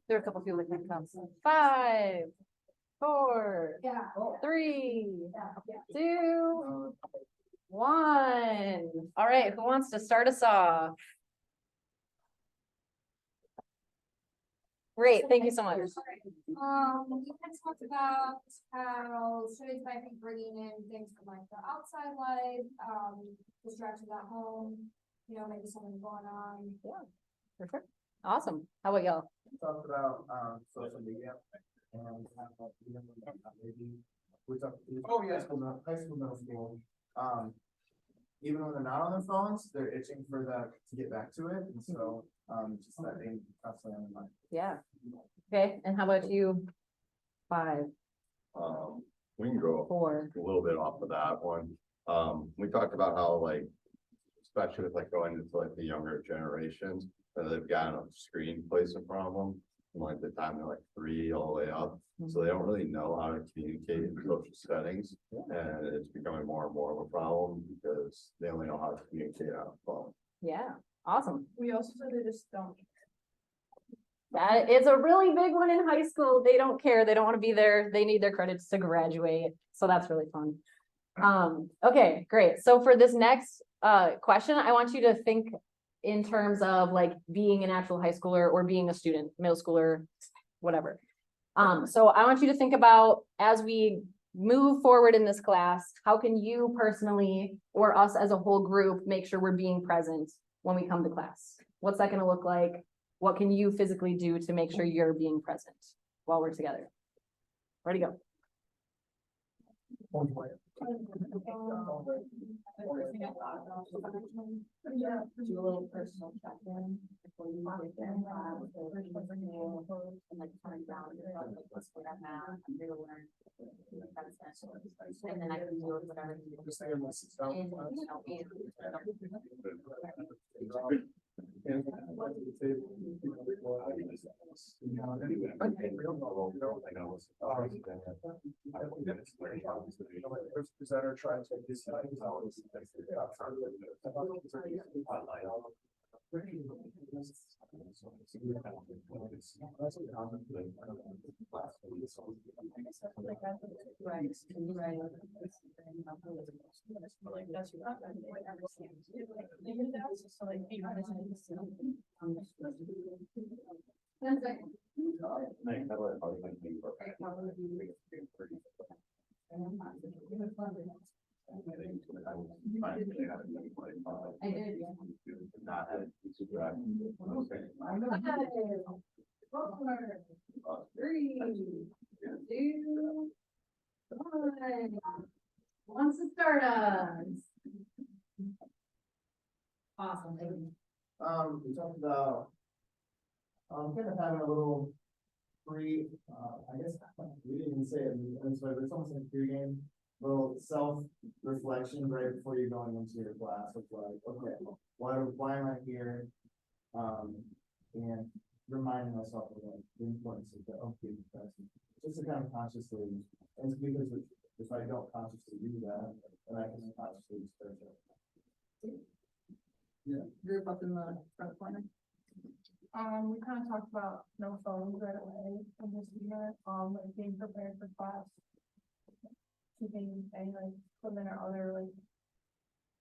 There are a couple people that can count. 5, 4, 3, 2, 1. All right, who wants to start us off? Great, thank you so much. We kind of talked about how students might be bringing in things from like the outside life, distractions at home, maybe something going on. Yeah, perfect. Awesome. How about y'all? We talked about social media and maybe we talked high school, middle school. Even when they're not on their phones, they're itching for to get back to it, and so just that being constantly on their mind. Yeah. Okay, and how about you? 5. We can go 4. a little bit off of that one. We talked about how especially with going into the younger generations, they've got a screen placed in front of them from the time they're 3 all the way up. So they don't really know how to communicate in social settings, and it's becoming more and more of a problem because they only know how to communicate on a phone. Yeah, awesome. We also said they just don't. That is a really big one in high school. They don't care. They don't want to be there. They need their credits to graduate. So that's really fun. Okay, great. So for this next question, I want you to think in terms of being an actual high schooler or being a student, middle schooler, whatever. So I want you to think about, as we move forward in this class, how can you personally or us as a whole group make sure we're being present when we come to class? What's that going to look like? What can you physically do to make sure you're being present while we're together? Ready to go. Do a little personal check-in before you walk in, and turn around what's going on now. And then I can do whatever you Presenter trying to this I did. 4, 3, 2, 1. Wants to start us. Awesome. We talked about kind of having a little free, I guess we didn't even say it in this way, but it's almost like pre-game, little self-reflection right before you're going into your class of okay, why am I here? And reminding myself of the importance of being present. Just to kind of consciously, and it's because if I don't consciously do that, then I can unconsciously disperse it. Yeah. Group up in the front corner. We kind of talked about no phones right away in this year, being prepared for class, keeping any equipment or other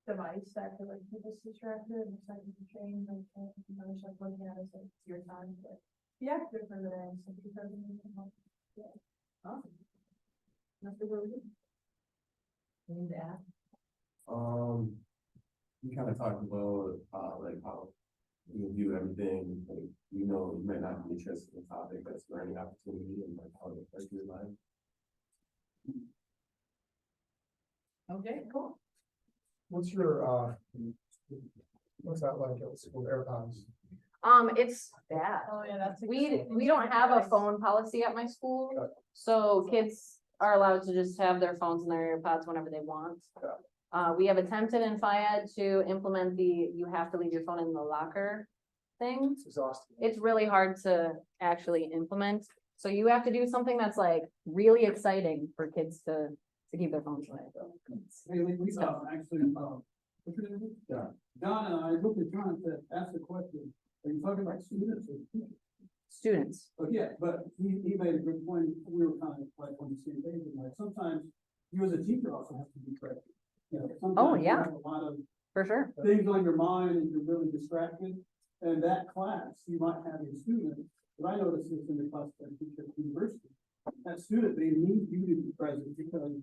device that could keep us distracted and excited to train, just looking at it as your time, but be active for the day, so because Awesome. Mr. Williams? Anything to add? We kind of talked about how you view everything, you may not be interested in the topic that's learning opportunity and how it affects your life. Okay, cool. What's your what's that like at school, AirPods? It's bad. Oh yeah, that's We don't have a phone policy at my school, so kids are allowed to just have their phones and their AirPods whenever they want. We have attempted in FIAD to implement you have to leave your phone in the locker thing. It's exhausting. It's really hard to actually implement. So you have to do something that's really exciting for kids to keep their phones away. Hey, Lisa, actually, Donna, I looked at John and said, ask the question, are you talking about students or teachers? students. But yeah, but he made a good point, we were kind of like on the same page, and like sometimes you as a teacher also have to be corrected. You know, sometimes you yeah. have a lot of For sure. things on your mind and you're really distracted. And that class, you might have a student, but I noticed this in the class that I teach at university. That student, they need you to be present because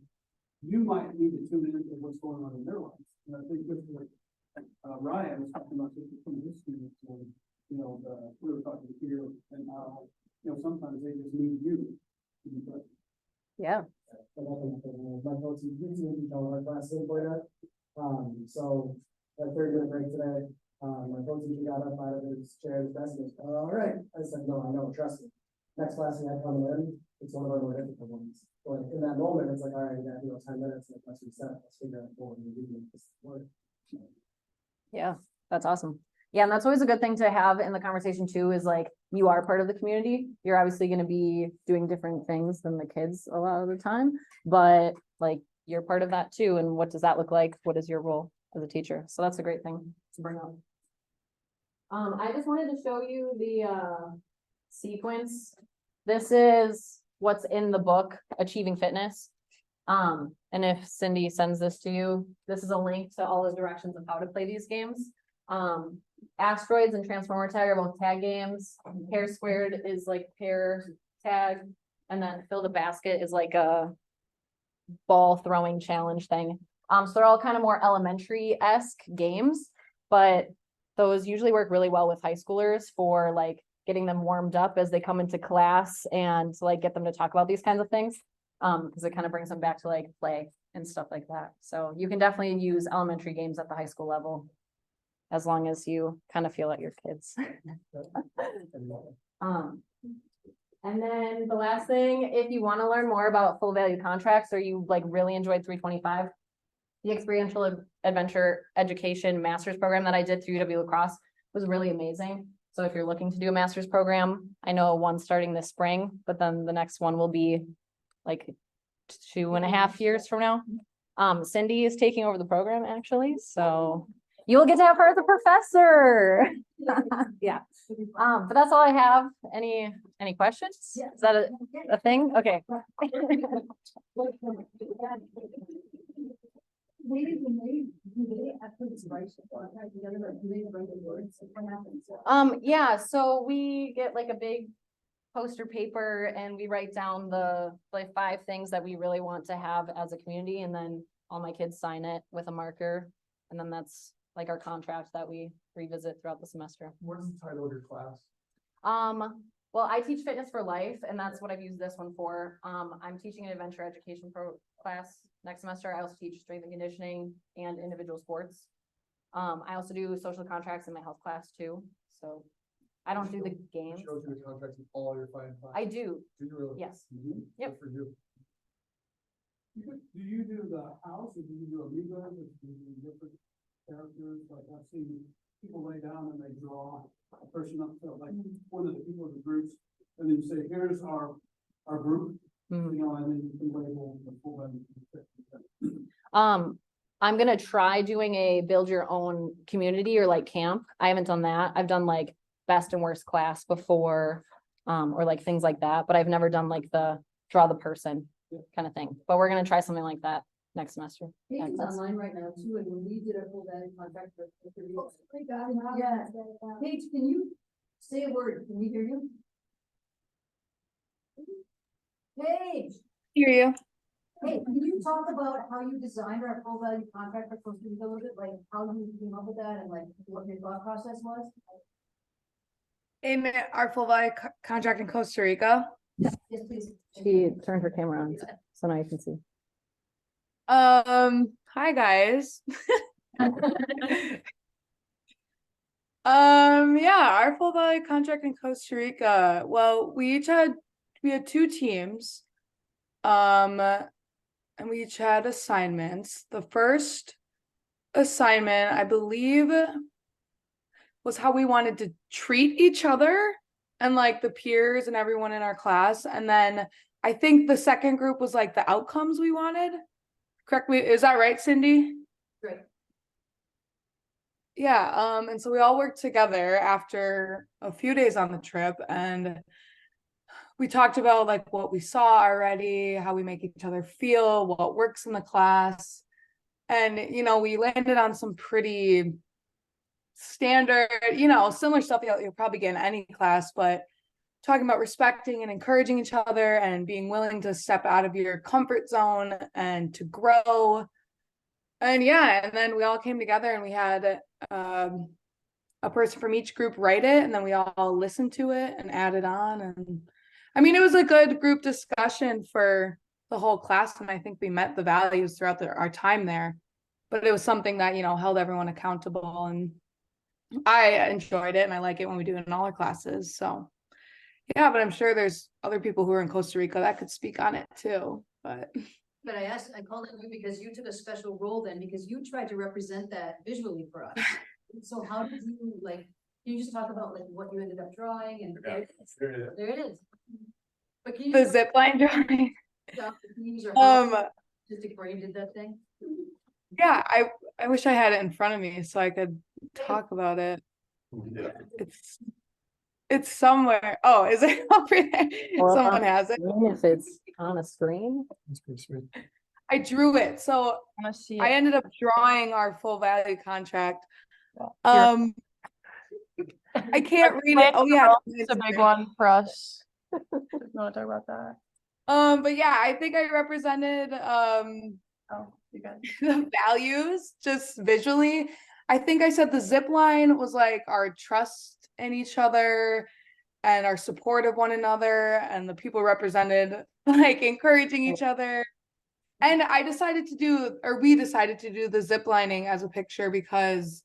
you might need to tune into what's going on in their lives. And I think this was, Ryan was talking about this with some of his students, and, you know, we were talking here and how, you know, sometimes they just need you to be present. Yeah. My go-to, you know, my class later. So at 30-minute break today, my co-teacher got up out of his chair, his desk, and goes, all right. I said, no, I know, trust me. Next class we had coming in, it's one of our more difficult ones. But in that moment, it's like, all right, you got, 10 minutes, like, let's reset, let's figure out what we're gonna do with this work. Yeah, that's awesome. Yeah, and that's always a good thing to have in the conversation too, is like, you are part of the community. You're obviously gonna be doing different things than the kids a lot of the time, but like, you're part of that too. And what does that look like? What is your role as a teacher? So that's a great thing to bring up. I just wanted to show you the sequence. This is what's in the book, Achieving Fitness. And if Cindy sends this to you, this is a link to all the directions of how to play these games. Asteroids and Transformer Tag are both tag games. Pair Squared is like pair tag, and then Fill the Basket is like a ball throwing challenge thing. So they're all kind of more elementary-esque games, but those usually work really well with high schoolers for like getting them warmed up as they come into class and to like get them to talk about these kinds of things. Because it kind of brings them back to like play and stuff like that. So you can definitely use elementary games at the high school level, as long as you kind of feel like your kids. And then the last thing, if you want to learn more about full value contracts, or you like really enjoyed 325, the experiential adventure education master's program that I did through UW La Crosse was really amazing. So if you're looking to do a master's program, I know one's starting this spring, but then the next one will be like 2.5 years from now. Cindy is taking over the program actually, so you will get to have her as a professor. Yeah. But that's all I have. Any questions? Is that a thing? Okay. Yeah, so we get like a big poster paper and we write down the like 5 things that we really want to have as a community, and then all my kids sign it with a marker, and then that's like our contract that we revisit throughout the semester. What's the title of your class? Well, I teach fitness for life, and that's what I've used this one for. I'm teaching an adventure education class next semester. I also teach strength and conditioning and individual sports. I also do social contracts in my health class too. So I don't do the games. You go through the contracts with all your fine classes. I do. Do you really? Yes. Good Yep. for you. Do you do the house or do you do Amiga, or do you do different characters? Like I've seen people lay down and they draw a person up to like one of the people in the groups, and then you say, here's our group, Mhm. you know, and then you can label the full value. I'm gonna try doing a build your own community or like camp. I haven't done that. I've done like best and worst class before, or like things like that, but I've never done like the draw the person kind of thing. But we're gonna try something like that next semester. It's online right now too, and when we did our full value contract for yeah. Paige, can you say a word? Can we hear you? Paige, Hear you. hey, can you talk about how you designed our full value contract for Costa Rica a little bit, like how you came up with that and like what your thought process was? In our full value contract in Costa Rica. Yes, please. She turned her camera on, so now you can see. Hi guys. Yeah, our full value contract in Costa Rica. Well, we had 2 teams. And we each had assignments. The first assignment, I believe, was how we wanted to treat each other and like the peers and everyone in our class. And then I think the second group was like the outcomes we wanted. Correct me, is that right, Cindy? Great. Yeah, and so we all worked together after a few days on the trip, and we talked about like what we saw already, how we make each other feel, what works in the class. And we landed on some pretty standard, similar stuff you'll probably get in any class, but talking about respecting and encouraging each other and being willing to step out of your comfort zone and to grow. And yeah, and then we all came together and we had a person from each group write it, and then we all listened to it and added on. And I mean, it was a good group discussion for the whole class, and I think we met the values throughout our time there. But it was something that held everyone accountable, and I enjoyed it, and I like it when we do it in all our classes. So yeah, but I'm sure there's other people who are in Costa Rica that could speak on it too. But I called it you because you took a special role then, because you tried to represent that visually for us. So how did you can you just talk about like what you ended up drawing and there it is. But can you the zip line drawing. stop the themes or how just where you did that thing? Yeah, I wish I had it in front of me so I could talk about it. Yeah. It's somewhere. Oh, is it over there? Well, Someone has it. If it's on a screen. I drew it. So I wanna see I it. ended up drawing our full value contract. Here. I can't read it. Oh yeah, It's a big one for us. I want to talk about that. But yeah, I think I represented Oh, you got it. the values just visually. I think I said the zip line was like our trust in each other and our support of one another, and the people represented like encouraging each other. And we decided to do the zip lining as a picture because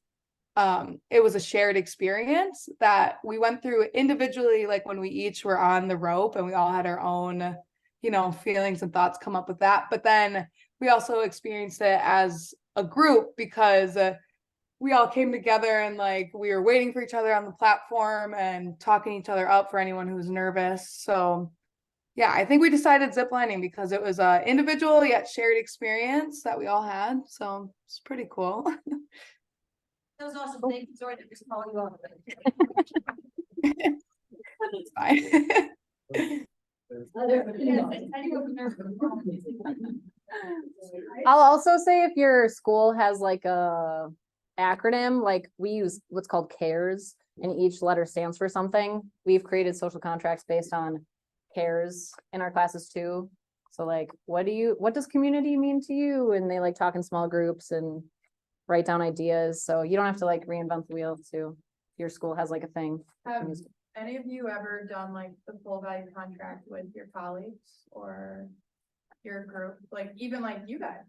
it was a shared experience that we went through individually, like when we each were on the rope and we all had our own, feelings and thoughts come up with that. But then we also experienced it as a group because we all came together and like we were waiting for each other on the platform and talking each other up for anyone who's nervous. So yeah, I think we decided ziplining because it was a individual yet shared experience that we all had. So it's pretty cool. That was awesome. Thank you. Sorry to just call you out. It's fine. I'll also say if your school has like a acronym, like we use what's called CARES, and each letter stands for something. We've created social contracts based on CARES in our classes too. So like, what does community mean to you? And they like talk in small groups and write down ideas. So you don't have to like reinvent the wheel too. Your school has like a thing. Have any of you ever done like the full value contract with your colleagues or your group, like even like you guys?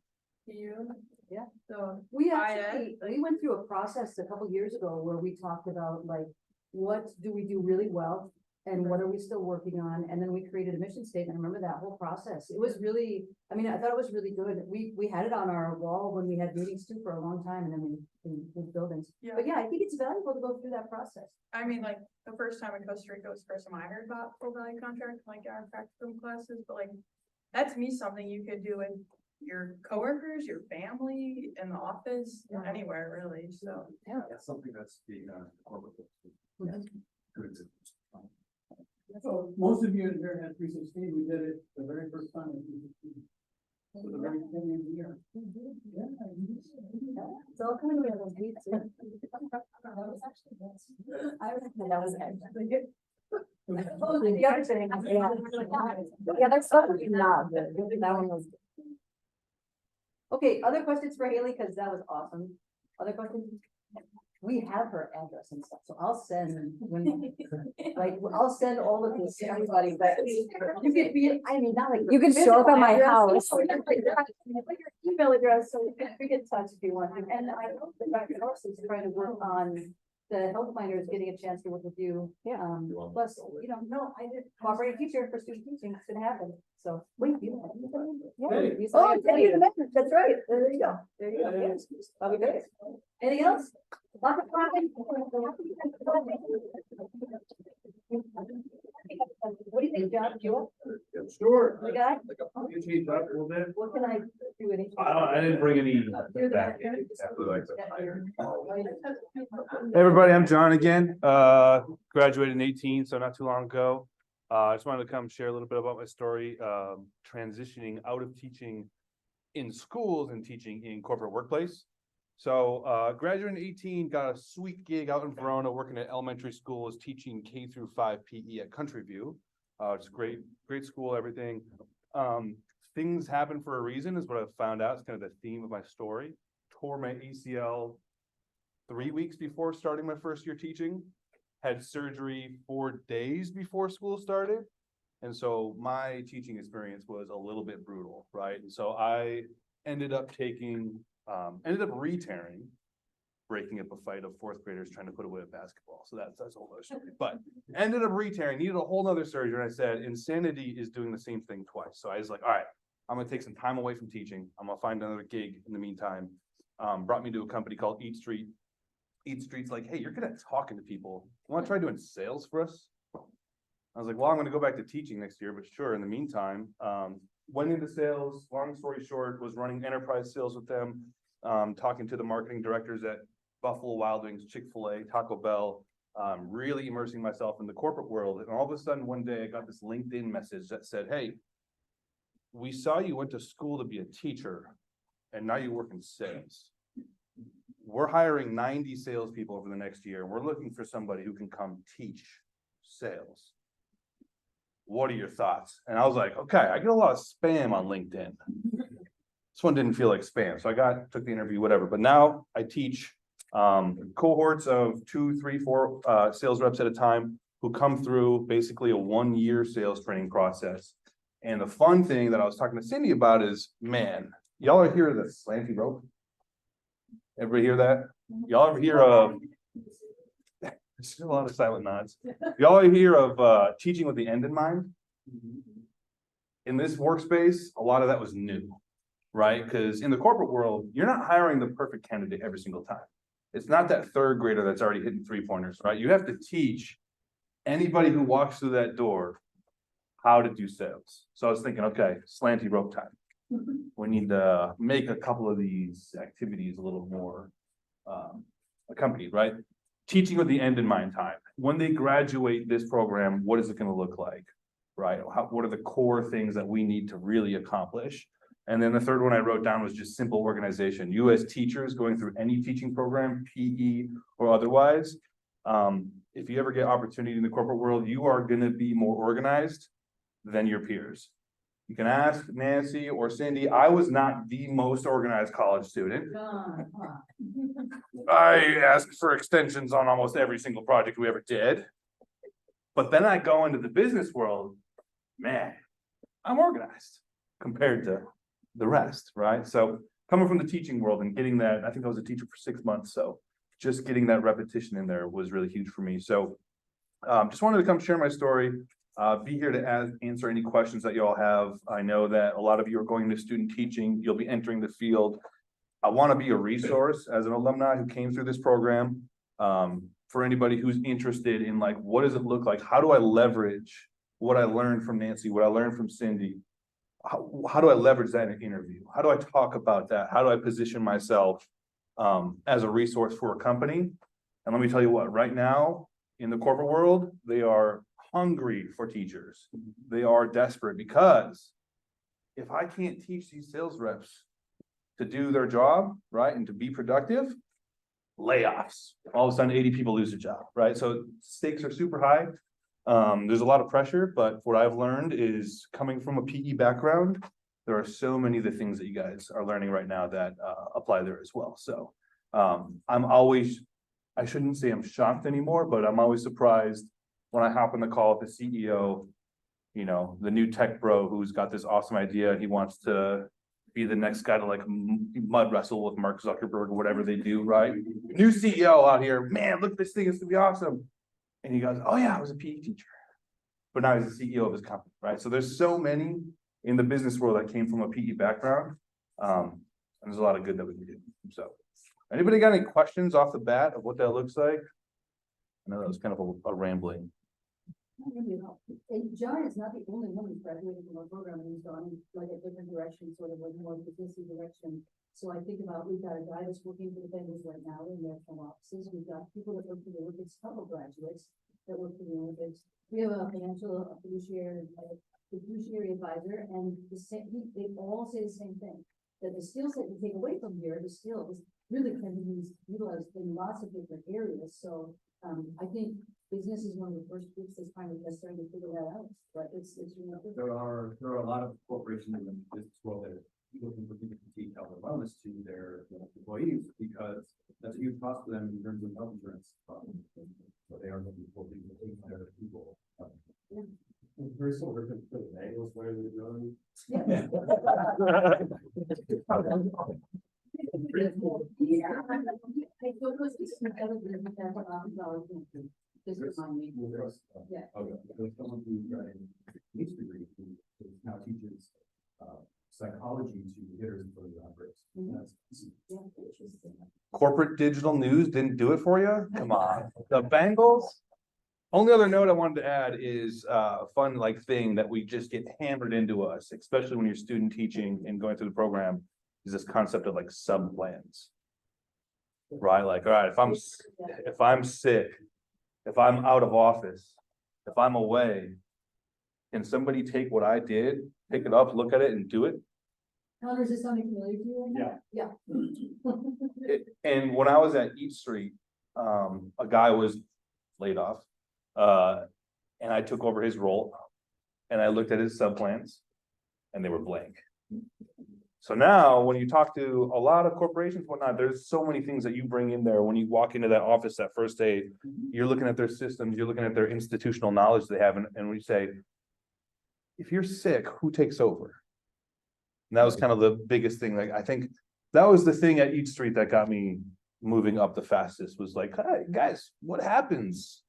Do you? Yeah. So We I actually, we went through a process a couple years ago where we talked about like, what do we do really well? And what are we still working on? And then we created a mission statement. I remember that whole process. It was really, I mean, I thought it was really good. We had it on our wall when we had meetings too for a long time, and then we moved buildings. yeah, But yeah, I think it's valuable to go through that process. I mean, like the first time in Costa Rica was the first time I heard about full value contract, like our practicum classes, but like that's something you could do with your coworkers, your family, in the office, anywhere really. So Yeah. That's something that's being incorporated. Good. So most of you in here had 316, we did it the very first time in 316. So the very beginning of the year. Yeah. It's all coming together. I remember that was actually good. The other thing, yeah, that's not good. That one was. Okay, other questions for Haley, because that was awesome. Other questions? We have her address and stuff, so I'll send I'll send all of this to everybody, but you could be, I mean, not like. You can show up at my house. Put your email address, so we can get in touch if you want to, and I hope that Dr. Norris is trying to work on the health finders, getting a chance to work with you. Yeah. Plus, no, I did cooperative teacher for student teaching, it's gonna happen, so. Wait, you. Hey. You saw it. That's right, there you go, there you go, yes, that'll be great. Anything else? Lots of comments? What do you think, John? You up? Sure. We got? You change up a little bit. What can I I didn't bring any back. Exactly like Hey, everybody, I'm John again. Graduated in 18, so not too long ago. I just wanted to come share a little bit about my story, transitioning out of teaching in schools and teaching in corporate workplace. So, graduated in 18, got a sweet gig out in Verona, working at elementary schools, teaching K-5 PE at Country View. It's great school, everything. Things happen for a reason is what I've found out. It's kind of the theme of my story. Tore my ACL 3 weeks before starting my first year teaching, had surgery 4 days before school started. And so my teaching experience was a little bit brutal, right? And so I ended up re-tearing, breaking up a fight of fourth graders trying to put away a basketball. So that's a whole other story. But ended up re-tearing, needed a whole nother surgery. And I said, insanity is doing the same thing twice. So I was like, all right, I'm gonna take some time away from teaching. I'm gonna find another gig in the meantime. Brought me to a company called Eat Street. Eat Street's like, hey, you're good at talking to people. You wanna try doing sales for us? I was like, well, I'm gonna go back to teaching next year, but sure. In the meantime, went into sales, long story short, was running enterprise sales with them, talking to the marketing directors at Buffalo Wild Wings, Chick-fil-A, Taco Bell, really immersing myself in the corporate world. And all of a sudden, one day I got this LinkedIn message that said, hey, we saw you went to school to be a teacher and now you work in sales. We're hiring 90 salespeople over the next year. We're looking for somebody who can come teach sales. What are your thoughts? And I was like, okay, I get a lot of spam on LinkedIn. This one didn't feel like spam. So I took the interview, whatever. But now I teach cohorts of 2, 3, 4 sales reps at a time who come through basically a 1-year sales training process. And the fun thing that I was talking to Cindy about is, man, y'all are hear of the slanty rope? Everybody hear that? Y'all ever hear of, there's a lot of silent nods. Y'all ever hear of teaching with the end in mind? In this workspace, a lot of that was new, right? Because in the corporate world, you're not hiring the perfect candidate every single time. It's not that third grader that's already hitting 3-pointers, right? You have to teach anybody who walks through that door how to do sales. So I was thinking, okay, slanty rope time. We need to make a couple of these activities a little more accompanied, right? Teaching with the end in mind time. When they graduate this program, what is it going to look like, right? What are the core things that we need to really accomplish? And then the third one I wrote down was just simple organization. You as teachers going through any teaching program, PE or otherwise, if you ever get opportunity in the corporate world, you are going to be more organized than your peers. You can ask Nancy or Cindy. I was not the most organized college student. I asked for extensions on almost every single project we ever did. But then I go into the business world, man, I'm organized compared to the rest, right? So coming from the teaching world and getting that, I think I was a teacher for 6 months. So just getting that repetition in there was really huge for me. So just wanted to come share my story. Be here to answer any questions that you all have. I know that a lot of you are going to student teaching. You'll be entering the field. I want to be a resource as an alumni who came through this program for anybody who's interested in like, what does it look like? How do I leverage what I learned from Nancy, what I learned from Cindy? How do I leverage that in an interview? How do I talk about that? How do I position myself as a resource for a company? And let me tell you what, right now in the corporate world, they are hungry for teachers. They are desperate because if I can't teach these sales reps to do their job, right, and to be productive, layoffs. All of a sudden 80 people lose their job, right? So stakes are super high. There's a lot of pressure, but what I've learned is coming from a PE background, there are so many of the things that you guys are learning right now that apply there as well. So I shouldn't say I'm shocked anymore, but I'm always surprised when I hop on the call with the CEO, you know, the new tech bro who's got this awesome idea. He wants to be the next guy to like mud wrestle with Mark Zuckerberg or whatever they do, right? New CEO out here, man, look, this thing is gonna be awesome. And he goes, oh yeah, I was a PE teacher. But now he's the CEO of his company, right? So there's so many in the business world that came from a PE background. And there's a lot of good that we can do. So anybody got any questions off the bat of what that looks like? I know that was kind of a rambling And John is not the only one who's graduated from our program, who's gone like a different direction, sort of like more businessy direction. So I think about, we've got a guy that's working for the Bengals right now in their home offices. We've got people that work for the Olympics, couple graduates that work for the Olympics. We have a fiduciary advisor, and the same, they all say the same thing. That the skill set you take away from here, the skills really can be utilized in lots of different areas. So I think business is one of the first groups that's kind of starting to figure that out, but it's, you know. There are a lot of corporations in the business world that are looking for people to teach health and wellness to their employees, because that's a huge cost for them in terms of health insurance. So they are looking for people to take care of people. Very similar to the Bengals where they're going. Just remind me. Yeah. Okay, there's someone who got a PhD degree who now teaches psychology to hitters and further outbreaks. Corporate digital news didn't do it for you? Come on. The Bengals? Only other note I wanted to add is a fun like thing that we just get hammered into us, especially when you're student teaching and going through the program, is this concept of like sub plans. Right? Like, all right, if I'm sick, if I'm out of office, if I'm away, can somebody take what I did, pick it up, look at it and do it? Connor, is this something familiar to you? Yeah. And when I was at Eat Street, a guy was laid off. And I took over his role and I looked at his sub plans and they were blank. So now when you talk to a lot of corporations, whatnot, there's so many things that you bring in there. When you walk into that office that first day, you're looking at their systems, you're looking at their institutional knowledge they have. And we say, if you're sick, who takes over? And that was kind of the biggest thing. Like, I think that was the thing at Eat Street that got me moving up the fastest, was like, hey guys, what happens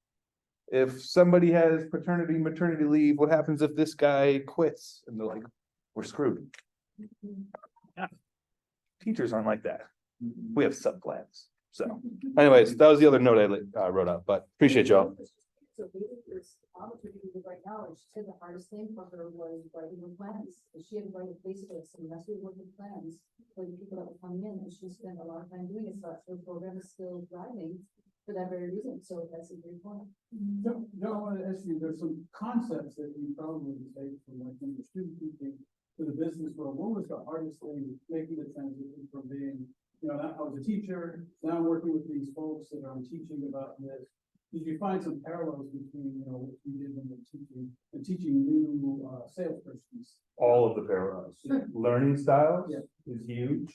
if somebody has paternity, maternity leave? What happens if this guy quits? And they're like, we're screwed. Yeah. Teachers aren't like that. We have sub plans. So anyways, that was the other note I wrote up, but appreciate y'all. So basically, this opportunity right now, and she said the hardest thing for her was writing her plans. And she had to write basically some messy working plans for the people that were coming in, and she spent a lot of time doing it. So her program is still thriving for that very reason. So that's a great point. No, I want to ask you, there's some concepts that you probably take from like when you're student teaching to the business world. What was the hardest thing making the transition from being, I was a teacher, now I'm working with these folks that I'm teaching about this. Did you find some parallels between, what you did when you're teaching and teaching new salespersons? All of the parallels. Learning styles Yeah. is huge.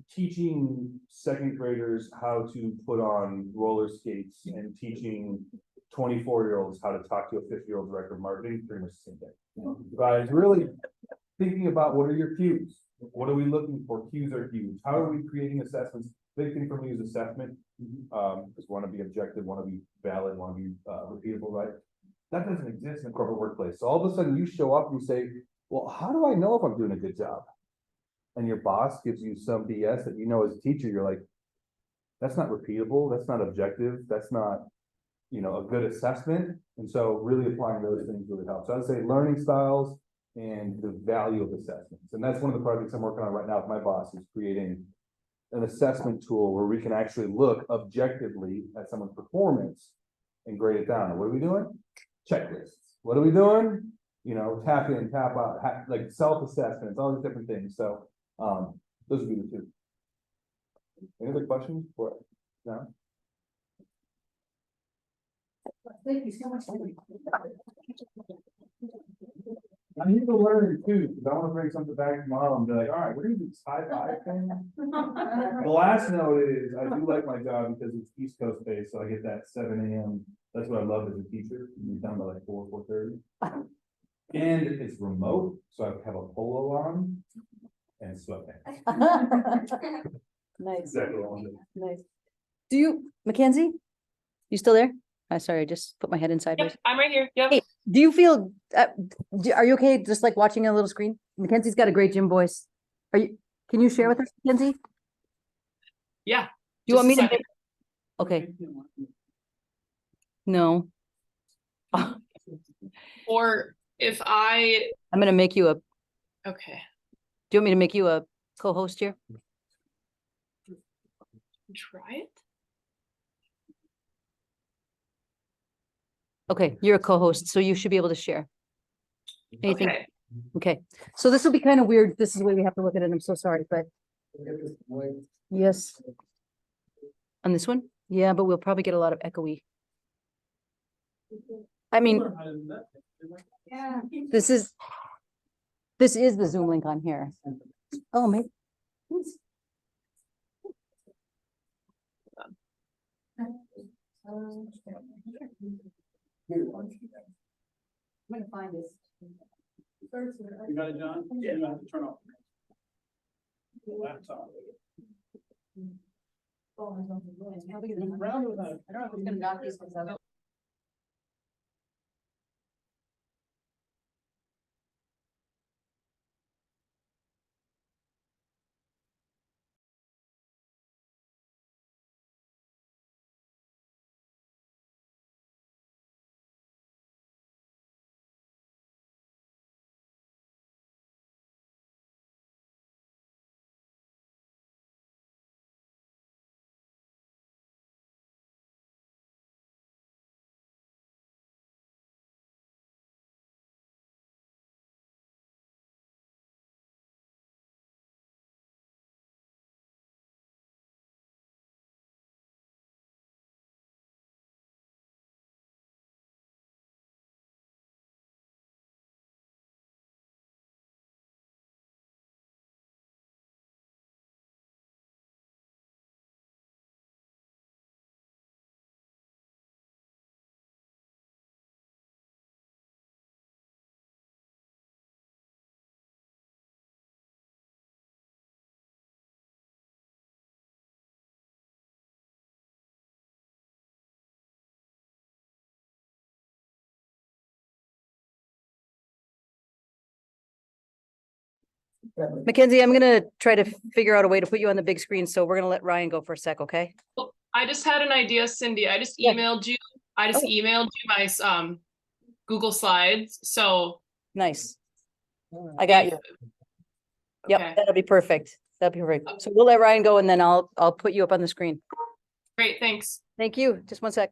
Teaching second graders how to put on roller skates and teaching 24-year-olds how to talk to a 50-year-old director of marketing, pretty much the same thing. But it's really thinking about, what are your cues? What are we looking for? Cues are huge. How are we creating assessments? Big thing for me is assessment. Just want to be objective, want to be valid, want to be repeatable, right? That doesn't exist in the corporate workplace. So all of a sudden you show up and you say, well, how do I know if I'm doing a good job? And your boss gives you some BS that as a teacher, you're like, that's not repeatable, that's not objective, that's not, a good assessment. And so really applying those things really helps. So I'd say learning styles and the value of assessments. And that's one of the projects I'm working on right now with my boss, is creating an assessment tool where we can actually look objectively at someone's performance and grade it down. And what are we doing? Checklists. What are we doing? Tap in, tap out, like self-assessments, all these different things. So those would be the two. Any other questions? No? Thank you so much. I need to learn too, because I want to bring something back tomorrow and be like, all right, we're gonna do this high-five thing. The last note is, I do like my job because it's East Coast based, so I get that 7 a.m. That's what I love as a teacher. You're done by like 4:30. And it's remote, so I have a polo on and sweatpants. Nice, Exactly what I want to do. nice. Do you, Mackenzie? You still there? Sorry, I just put my head inside. Yep, I'm right here. Yep. Hey, do you feel, are you okay just like watching a little screen? Mackenzie's got a great gym voice. Can you share with us, Mackenzie? Yeah. Do you want me just a to? second. Okay, No, Or if I, I'm gonna make you a, do okay, you want me to make you a co-host here? try it. Okay, you're a co-host, so you should be able to share. Anything? Okay, Okay, so this will be kind of weird. This is the way we have to look at it. I'm so sorry, but yes. On this one? Yeah, but we'll probably get a lot of echoey. I mean, this is the Zoom link on here. Oh, maybe. I'm gonna find this. You got it, John? Yeah. You have to turn off. the laptop. Round with a- I don't know if it's gonna knock these things out. Mackenzie, I'm gonna try to figure out a way to put you on the big screen, so we're gonna let Ryan go for a sec, okay? I just had an idea, Cindy. I just Yeah. emailed you. I just Oh. emailed you my Google Slides. So Nice. I got you. Yep, okay, that'll be perfect. That'll be perfect. So we'll let Ryan go and then I'll put you up on the screen. great, thanks. Thank you. Just one sec.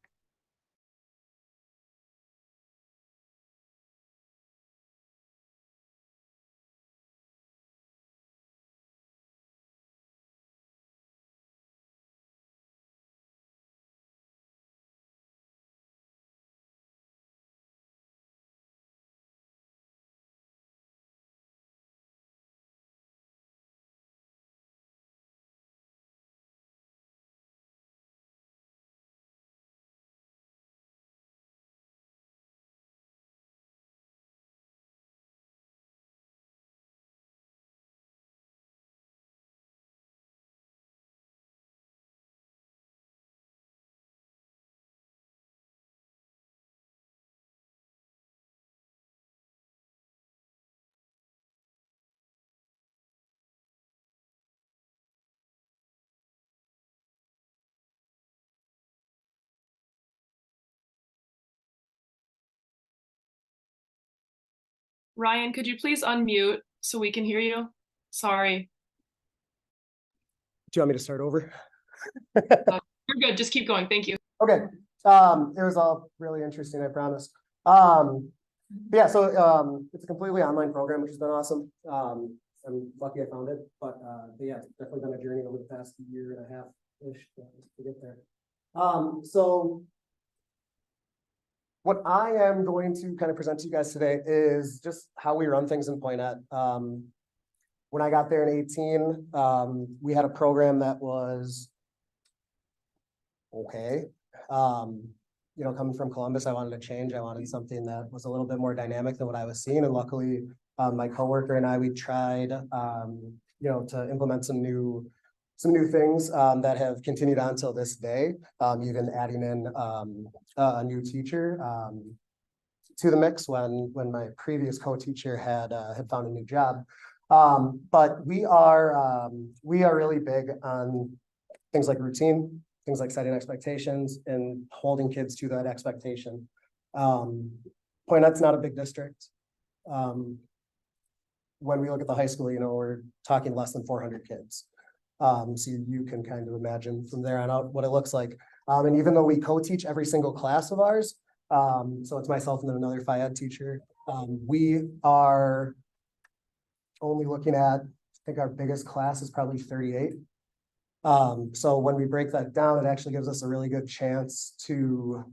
Ryan, could you please unmute so we can hear you? Sorry. Do you want me to start over? You're good. Just keep going. Thank you. Okay, it was all really interesting, I promise. Yeah, so it's a completely online program, which has been awesome. I'm lucky I found it, but yeah, it's definitely been a journey over the past year and a half-ish to get there. So what I am going to kind of present to you guys today is just how we run things in Poinet. When I got there in 18, we had a program that was okay. You know, coming from Columbus, I wanted to change. I wanted something that was a little bit more dynamic than what I was seeing. And luckily, my coworker and I, we tried, you know, to implement some new things that have continued on till this day. Even adding in a new teacher to the mix when my previous co-teacher had found a new job. But we are really big on things like routine. things like setting expectations and holding kids to that expectation. Pointed's not a big district. When we look at the high school, we're talking less than 400 kids. So you can kind of imagine from there on out what it looks like. And even though we co-teach every single class of ours, so it's myself and then another Phi Ed teacher, we are only looking at, I think our biggest class is probably 38. So when we break that down, it actually gives us a really good chance to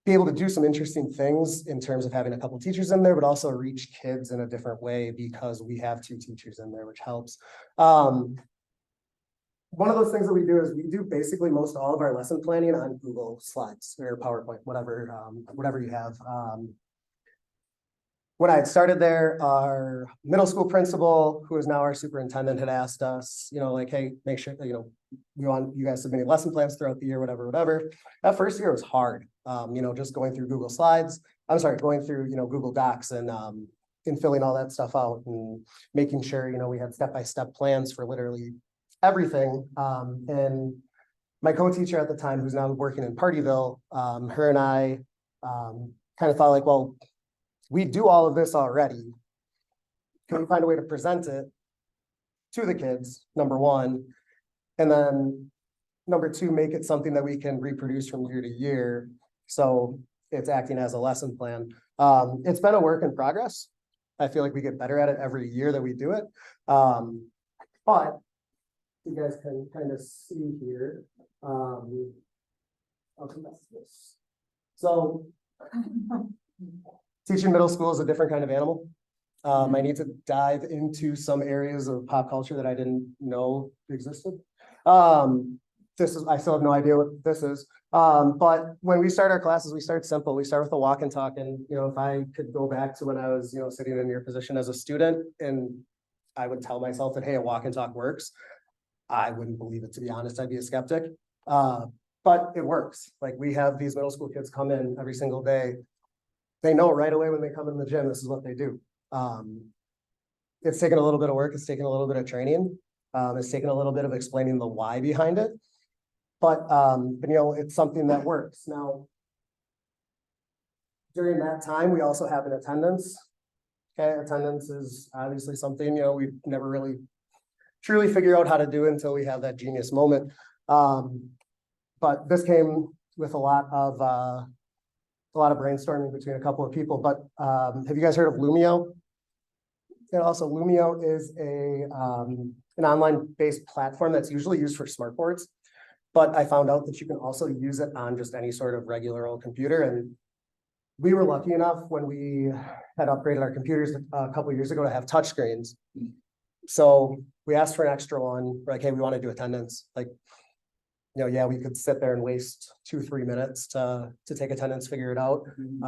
be able to do some interesting things in terms of having a couple teachers in there, but also reach kids in a different way because we have 2 teachers in there, which helps. One of those things that we do is we do basically most all of our lesson planning on Google Slides or PowerPoint, whatever you have. When I had started there, our middle school principal, who is now our superintendent, had asked us, like, hey, make sure, we want you guys submitting lesson plans throughout the year, whatever. That first year was hard, just going through Google Slides. I'm sorry, going through, Google Docs and filling all that stuff out and making sure, we had step-by-step plans for literally everything. And my co-teacher at the time, who's now working in Partyville, her and I kind of thought like, well, we do all of this already. Can we find a way to present it to the kids, number one, and then number two, make it something that we can reproduce from year to year. So it's acting as a lesson plan. It's been a work in progress. I feel like we get better at it every year that we do it. But you guys can kind of see here. I'll come back to this. So teaching middle school is a different kind of animal. I need to dive into some areas of pop culture that I didn't know existed. I still have no idea what this is. But when we start our classes, we start simple. We start with a walk and talk. And, if I could go back to when I was, sitting in your position as a student and I would tell myself that, hey, a walk and talk works, I wouldn't believe it, to be honest. I'd be a skeptic. But it works. Like we have these middle school kids come in every single day. They know right away when they come in the gym, this is what they do. It's taken a little bit of work. It's taken a little bit of training. It's taken a little bit of explaining the why behind it. But it's something that works. Now, during that time, we also have an attendance. Okay, attendance is obviously something, we've never really truly figure out how to do until we have that genius moment. But this came with a lot of brainstorming between a couple of people. But have you guys heard of Lumio? And also Lumio is an online based platform that's usually used for smartboards. But I found out that you can also use it on just any sort of regular old computer. And we were lucky enough when we had upgraded our computers a couple of years ago to have touchscreens. So we asked for an extra one. We're like, hey, we want to do attendance. Like, yeah, we could sit there and waste 2-3 minutes to take attendance, figure it out.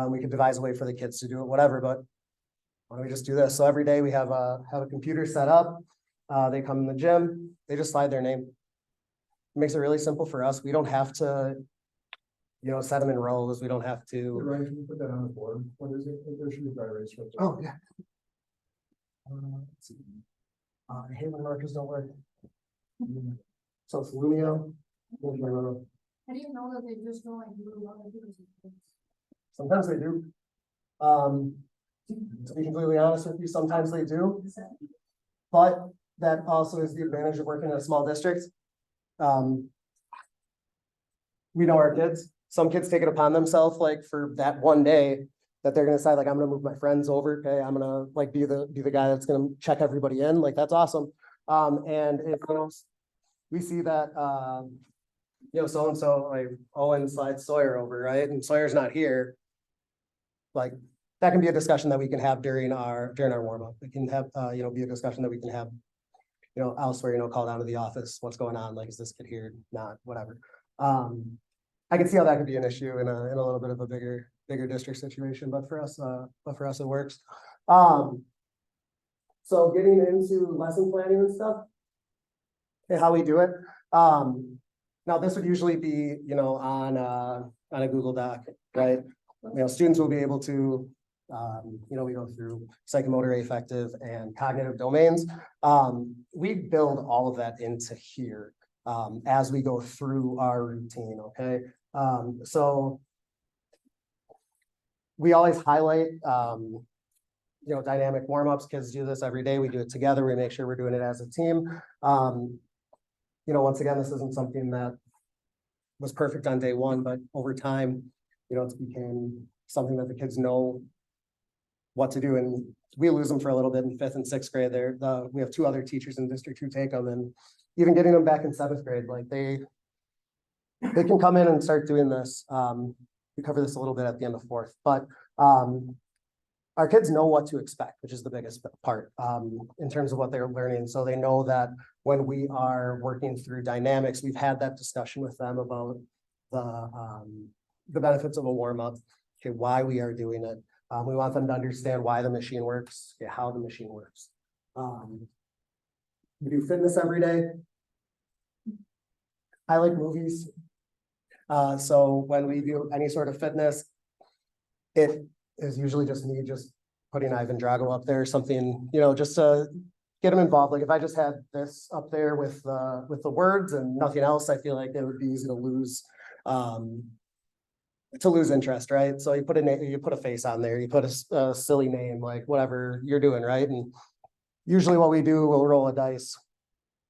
We could devise a way for the kids to do it, whatever, but why don't we just do this? So every day we have a computer set up. They come in the gym, they just slide their name. It makes it really simple for us. We don't have to, set them in rows. We don't have to. Ryan, can you put that on the board? What is it? There should be dry erase. Oh, yeah. Let's see. I hate when markers don't work. So it's Lumio. How do you know that they just don't like blue? Sometimes they do. To be completely honest with you, sometimes they do. But that also is the advantage of working in a small district. We know our kids. Some kids take it upon themselves, like for that one day, that they're gonna decide, like, I'm gonna move my friends over. Okay, I'm gonna like be the guy that's gonna check everybody in. Like that's awesome. And if we see that so and so like Owen slides Sawyer over, right? And Sawyer's not here. Like that can be a discussion that we can have during our warm up. We can have be a discussion that we can have elsewhere. Call down to the office. What's going on? Like, is this kid here? Not whatever. I can see how that could be an issue in a little bit of a bigger district situation, but for us it works. So getting into lesson planning and stuff, and how we do it. Now this would usually be, on a Google Doc, right? Students will be able to, we go through psychomotor, affective, and cognitive domains. We build all of that into here. as we go through our routine, okay? So we always highlight, you know, dynamic warm-ups. Kids do this every day. We do it together. We make sure we're doing it as a team. You know, once again, this isn't something that was perfect on day one, but over time, you know, it's became something that the kids know what to do. And we lose them for a little bit in 5th and 6th grade. We have 2 other teachers in district who take them, and even getting them back in 7th grade, like they can come in and start doing this. We cover this a little bit at the end of 4th, but our kids know what to expect, which is the biggest part in terms of what they're learning. So they know that when we are working through dynamics, we've had that discussion with them about the benefits of a warm-up, okay, why we are doing it. We want them to understand why the machine works, okay, how the machine works. We do fitness every day. I like movies. So when we do any sort of fitness, it is usually just me just putting Ivan Drago up there, something, you know, just to get them involved. Like if I just had this up there with the words and nothing else, I feel like it would be easy to lose interest, right? So you put a name, you put a face on there, you put a silly name, like whatever you're doing, right? And usually what we do, we'll roll a dice.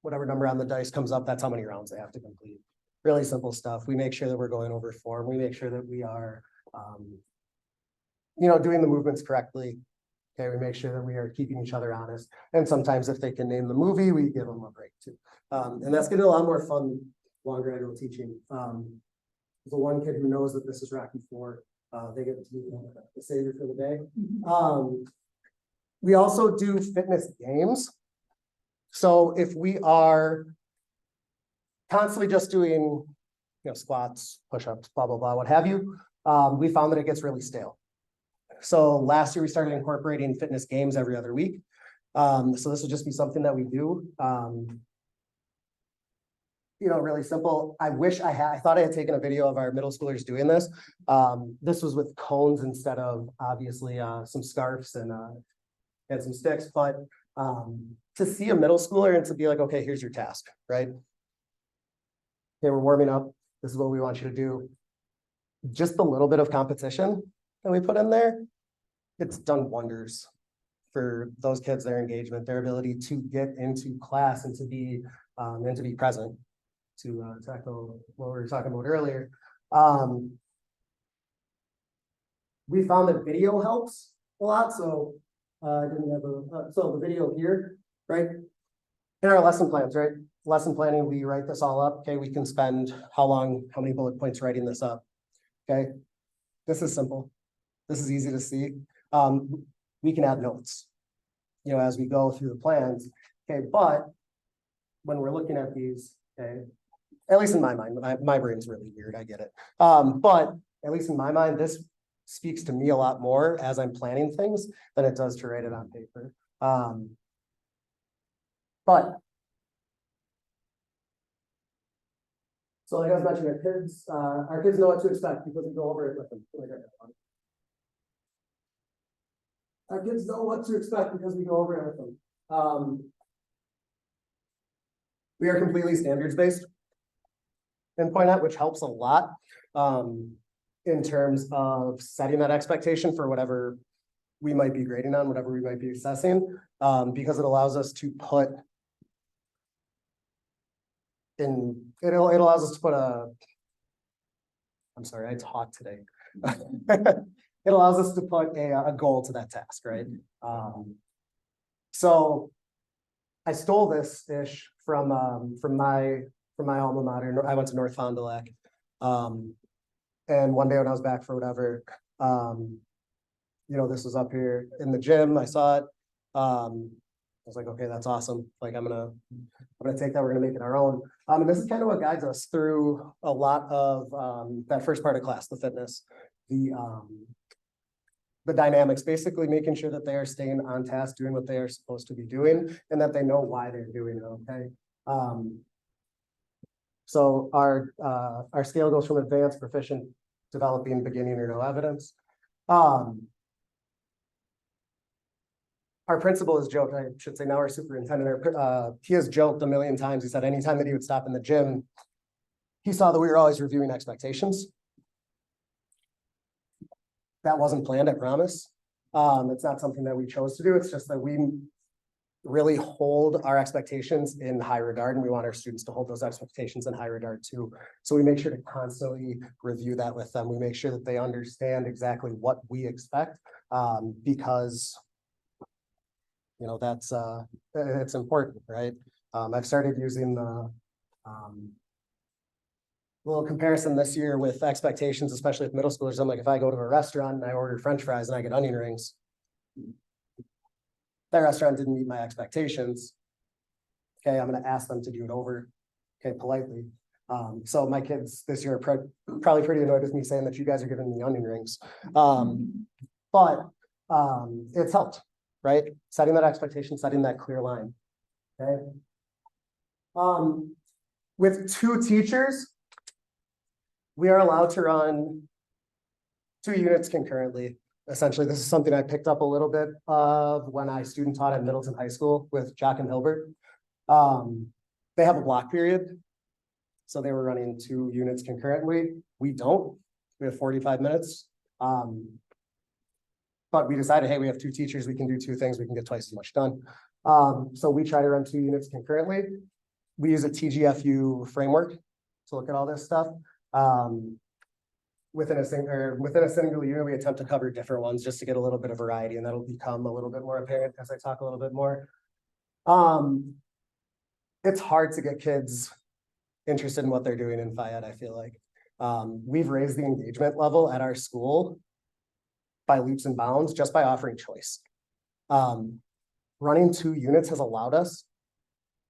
Whatever number on the dice comes up, that's how many rounds they have to complete. Really simple stuff. We make sure that we're going over form. We make sure that we are, you know, doing the movements correctly. Okay, we make sure that we are keeping each other honest. And sometimes if they can name the movie, we give them a break too. And that's getting a lot more fun longer I go teaching. The one kid who knows that this is Rocky IV, they get to be the savior for the day. We also do fitness games. So if we are constantly just doing, you know, squats, push-ups, blah, blah, blah, what have you, we found that it gets really stale. So last year we started incorporating fitness games every other week. So this will just be something that we do. You know, really simple. I thought I had taken a video of our middle schoolers doing this. This was with cones instead of obviously some scarves and some sticks, but to see a middle schooler and to be like, okay, here's your task, right? Okay, we're warming up. This is what we want you to do. Just a little bit of competition that we put in there, it's done wonders for those kids, their engagement, their ability to get into class and to be present, to tackle what we were talking about earlier. We found that video helps a lot. So I didn't have so the video here, right? In our lesson plans, right? Lesson planning, we write this all up. Okay, we can spend how many bullet points writing this up. Okay, this is simple. This is easy to see. We can add notes, you know, as we go through the plans. Okay, but when we're looking at these, okay, at least in my mind, my brain's really weird, I get it. But at least in my mind, this speaks to me a lot more as I'm planning things than it does to write it on paper. But so like I was mentioning, our kids know what to expect because we go over it with them. Our kids know what to expect because we go over it with them. We are completely standards-based in Point At, which helps a lot in terms of setting that expectation for whatever we might be grading on, whatever we might be assessing, because it allows us to put in, it allows us to put I'm sorry, I talked today. It allows us to put a goal to that task, right? So I stole this ish from my alma mater. I went to North Fond du Lac. And one day when I was back for whatever, you know, this was up here in the gym. I saw it. I was like, okay, that's awesome. Like I'm gonna take that. We're gonna make it our own. And this is kind of what guides us through a lot of that first part of class, the fitness, the dynamics, basically making sure that they are staying on task, doing what they are supposed to be doing, and that they know why they're doing it. Okay. So our scale goes from advanced, proficient, developing, beginning, or no evidence. our principal has joked, I should say now our superintendent, he has joked a million times. He said anytime that he would stop in the gym, he saw that we were always reviewing expectations. That wasn't planned, I promise. It's not something that we chose to do. It's just that we really hold our expectations in high regard, and we want our students to hold those expectations in high regard too. So we make sure to constantly review that with them. We make sure that they understand exactly what we expect, because you know, that's it's important, right? I've started using the little comparison this year with expectations, especially with middle schoolers. I'm like, if I go to a restaurant and I order French fries and I get onion rings, that restaurant didn't meet my expectations. Okay, I'm gonna ask them to do it over, okay, politely. So my kids this year are probably pretty annoyed with me saying that you guys are giving me onion rings. But it's helped, right? Setting that expectation, setting that clear line, okay? With 2 teachers, we are allowed to run 2 units concurrently. Essentially, this is something I picked up a little bit of when I student taught at Middleton High School with Jock and Hilbert. They have a block period, so they were running 2 units concurrently. We don't. We have 45 minutes. But we decided, hey, we have 2 teachers, we can do 2 things, we can get twice as much done. So we try to run 2 units concurrently. We use a TGFU framework to look at all this stuff. Within a single unit, we attempt to cover different ones just to get a little bit of variety, and that'll become a little bit more apparent as I talk a little bit more. It's hard to get kids interested in what they're doing in Phi Ed, I feel like. We've raised the engagement level at our school by leaps and bounds just by offering choice. Running 2 units has allowed us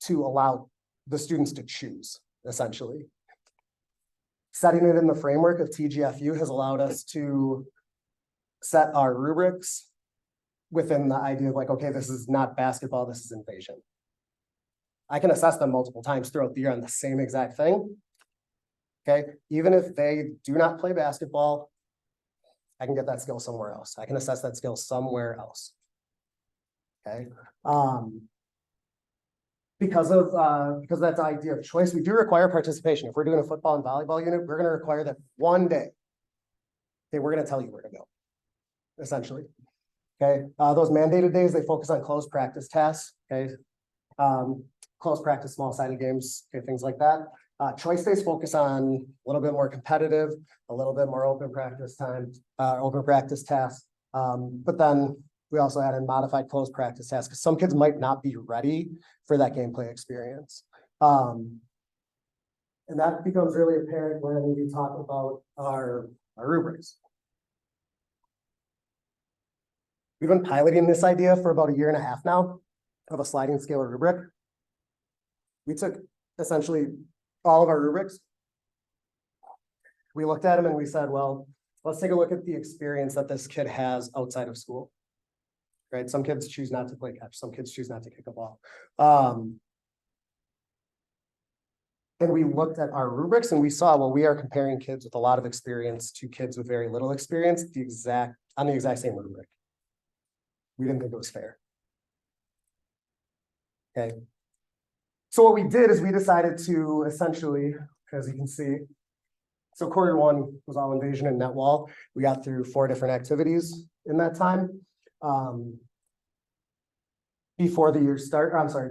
to allow the students to choose, essentially. Setting it in the framework of TGFU has allowed us to set our rubrics within the idea of like, okay, this is not basketball, this is invasion. I can assess them multiple times throughout the year on the same exact thing. Okay, even if they do not play basketball, I can get that skill somewhere else. I can assess that skill somewhere else. Okay. Because of that idea of choice, we do require participation. If we're doing a football and volleyball unit, we're going to require that one day. Okay, we're going to tell you where to go, essentially. Okay, those mandated days, they focus on closed practice tasks. Okay, closed practice, small-sided games, okay, things like that. Choice days focus on a little bit more competitive, a little bit more open practice time, open practice tasks. But then we also add in modified closed practice tasks because some kids might not be ready for that gameplay experience. And that becomes really apparent when we talk about our rubrics. We've been piloting this idea for about 1.5 years now of a sliding scale rubric. We took essentially all of our rubrics. We looked at them and we said, well, let's take a look at the experience that this kid has outside of school. Right? Some kids choose not to play catch. Some kids choose not to kick a ball. And we looked at our rubrics and we saw, well, we are comparing kids with a lot of experience to kids with very little experience, on the exact same rubric. We didn't think it was fair. Okay. So what we did is we decided to essentially, as you can see, so Q1 was all invasion and net wall. We got through 4 different activities in that time. Before the year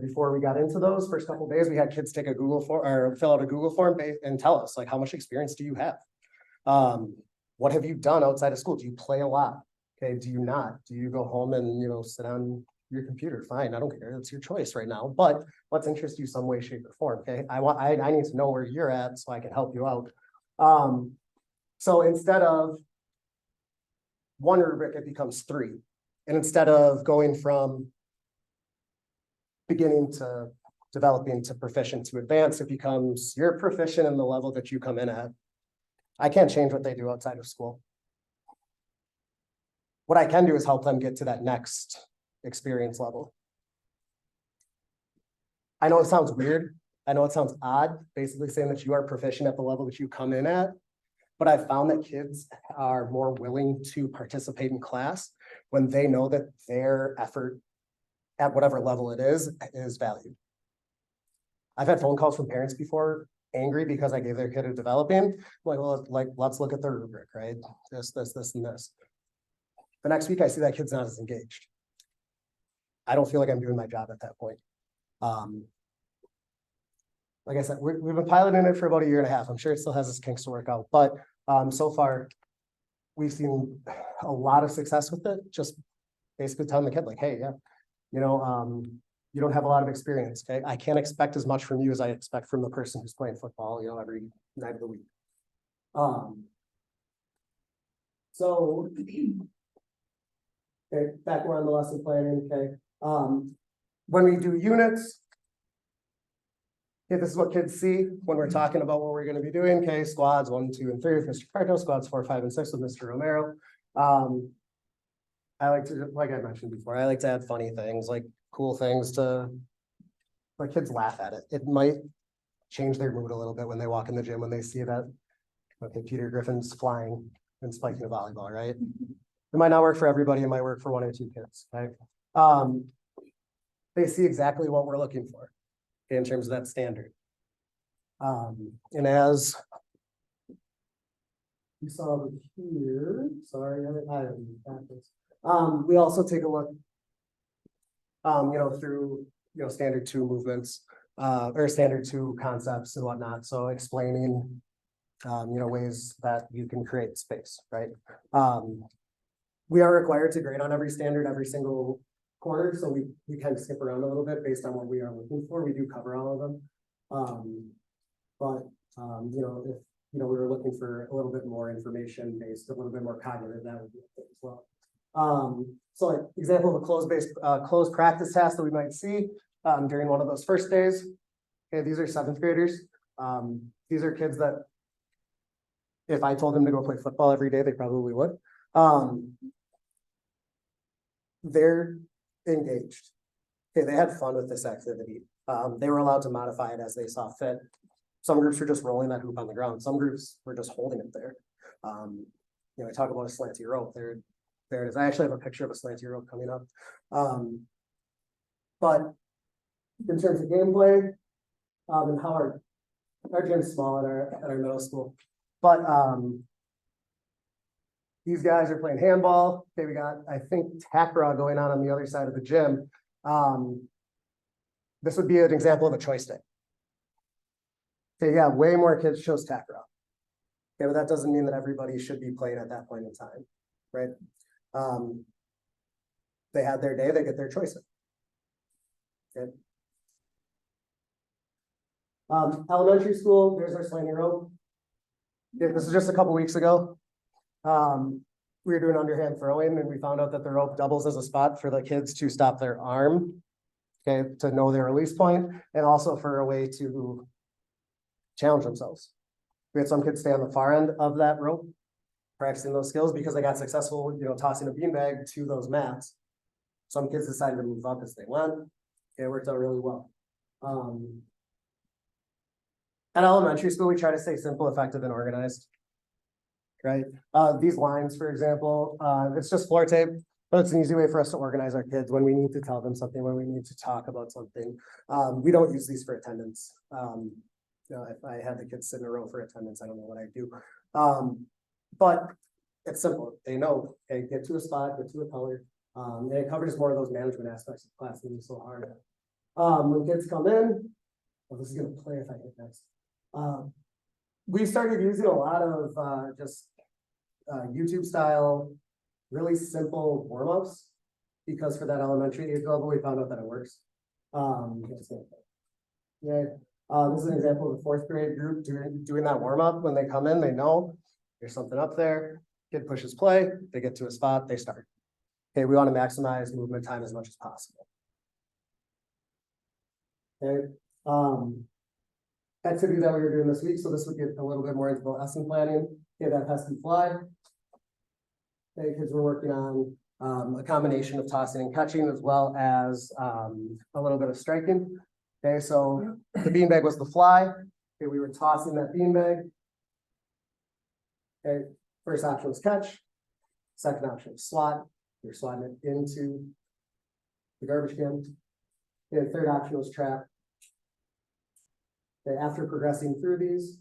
before we got into those first couple of days, we had kids take a Google form or fill out a Google form and tell us like, how much experience do you have? What have you done outside of school? Do you play a lot? Okay, do you not? Do you go home and, you know, sit on your computer? Fine, I don't care. It's your choice right now, but let's interest you some way, shape, or form. Okay, I need to know where you're at so I can help you out. So instead of 1 rubric, it becomes 3. And instead of going from beginning to developing to proficient to advanced, it becomes you're proficient in the level that you come in at. I can't change what they do outside of school. What I can do is help them get to that next experience level. I know it sounds weird. I know it sounds odd, basically saying that you are proficient at the level that you come in at, but I've found that kids are more willing to participate in class when they know that their effort at whatever level it is valued. I've had phone calls from parents before, angry because I gave their kid a developing, like, well, like, let's look at their rubric, right? This, and this. The next week I see that kid's not as engaged. I don't feel like I'm doing my job at that point. Like I said, we've been piloting it for about 1.5 years. I'm sure it still has its kinks to work out, but so far we've seen a lot of success with it. Just basically telling the kid like, hey, yeah, you know, you don't have a lot of experience. Okay, I can't expect as much from you as I expect from the person who's playing football, you know, every night of the week. So okay, back around the lesson planning. Okay, when we do units, okay, this is what kids see when we're talking about what we're going to be doing. Okay, squads 1, 2, and 3 with Mr. Pardo, squads 4, 5, and 6 with Mr. Romero. I like to, like I mentioned before, I like to add funny things, like cool things to let kids laugh at it. It might change their mood a little bit when they walk in the gym, when they see that, okay, Peter Griffin's flying and spiking a volleyball, right? It might not work for everybody. It might work for 1 or 2 kids, right? They see exactly what we're looking for in terms of that standard. And as you saw over here, sorry, I didn't practice. We also take a look, you know, through, you know, standard 2 movements, or standard 2 concepts and whatnot. So explaining, you know, ways that you can create space, right? We are required to grade on every standard every single quarter. So we kind of skip around a little bit based on what we are looking for. We do cover all of them. You know, if, you know, we were looking for a little bit more information based, a little bit more cognitive, that would be a thing as well. So like example of a closed practice task that we might see during one of those first days. Okay, these are 7th graders. These are kids that if I told them to go play football every day, they probably would. They're engaged. Okay, they had fun with this activity. They were allowed to modify it as they saw fit. Some groups were just rolling that hoop on the ground. Some groups were just holding it there. You know, I talk about a slanty rope. There it is. I actually have a picture of a slanty rope coming up. But in terms of gameplay, and how our gym's small at our middle school, but these guys are playing handball. Okay, we got, I think, tackle going on the other side of the gym. This would be an example of a choice day. Okay, yeah, way more kids chose tackle. Okay, but that doesn't mean that everybody should be playing at that point in time, right? They had their day, they get their choices. Okay. Elementary school, there's our sliding rope. Yeah, this is just a couple weeks ago. We were doing underhand throwing and we found out that the rope doubles as a spot for the kids to stop their arm, okay, to know their release point, and also for a way to challenge themselves. We had some kids stay on the far end of that rope, practicing those skills because they got successful, you know, tossing a beanbag to those mats. Some kids decided to move up as they went. It worked out really well. At elementary school, we try to stay simple, effective, and organized. Right? These lines, for example, it's just floor tape, but it's an easy way for us to organize our kids when we need to tell them something, when we need to talk about something. We don't use these for attendance. You know, if I had the kids sit in a row for attendance, I don't know what I'd do. But it's simple. They know, okay, get to a spot, get to a color. And it covers more of those management aspects of class that is so hard. When kids come in, well, this is gonna play if I hit next. We started using a lot of just YouTube style, really simple warm-ups, because for that elementary age level, we found out that it works. Yeah, this is an example of the 4th grade group doing that warm-up. When they come in, they know there's something up there. Kid pushes play, they get to a spot, they start. Okay, we want to maximize movement time as much as possible. Okay. Activity that we were doing this week, so this would get a little bit more into the lesson planning. Okay, that pesky fly. Okay, kids were working on a combination of tossing and catching, as well as a little bit of striking. Okay, so the beanbag was the fly. Okay, we were tossing that beanbag. Okay, first option was catch. Second option was swat. You're swatting it into the garbage can. The third option was trap. And after progressing through these,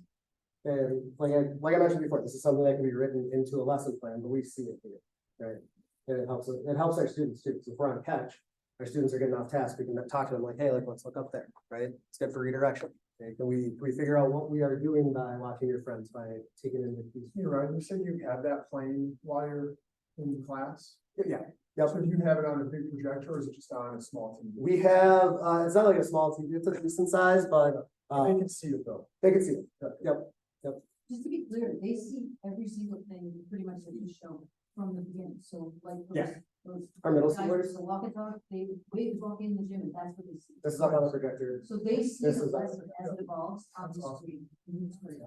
and like I mentioned before, this is something that can be written into a lesson plan, but we see it here, right? And it helps our students too, because if we're on catch, our students are getting off task, we can talk to them like, hey, like, let's look up there, right? It's good for redirection. Okay, can we figure out what we are doing by watching your friends, by taking in the piece? You're right, you said you have that playing while you're in class. Yeah, yep. So do you have it on a big projector or is it just on a small TV? We have, it's not like a small TV, it's a decent size, but, They can see it though. they can see it. Yep. Just to be clear, they see every single thing pretty much that you show from the beginning, so like. Yeah. Those Our middle guys schoolers? with the walk and talk, they wave to walk in the gym and that's what they see. This is up on the projector. So they see This the is- lesson as it evolves on the Awesome. screen. Mhm, it's great.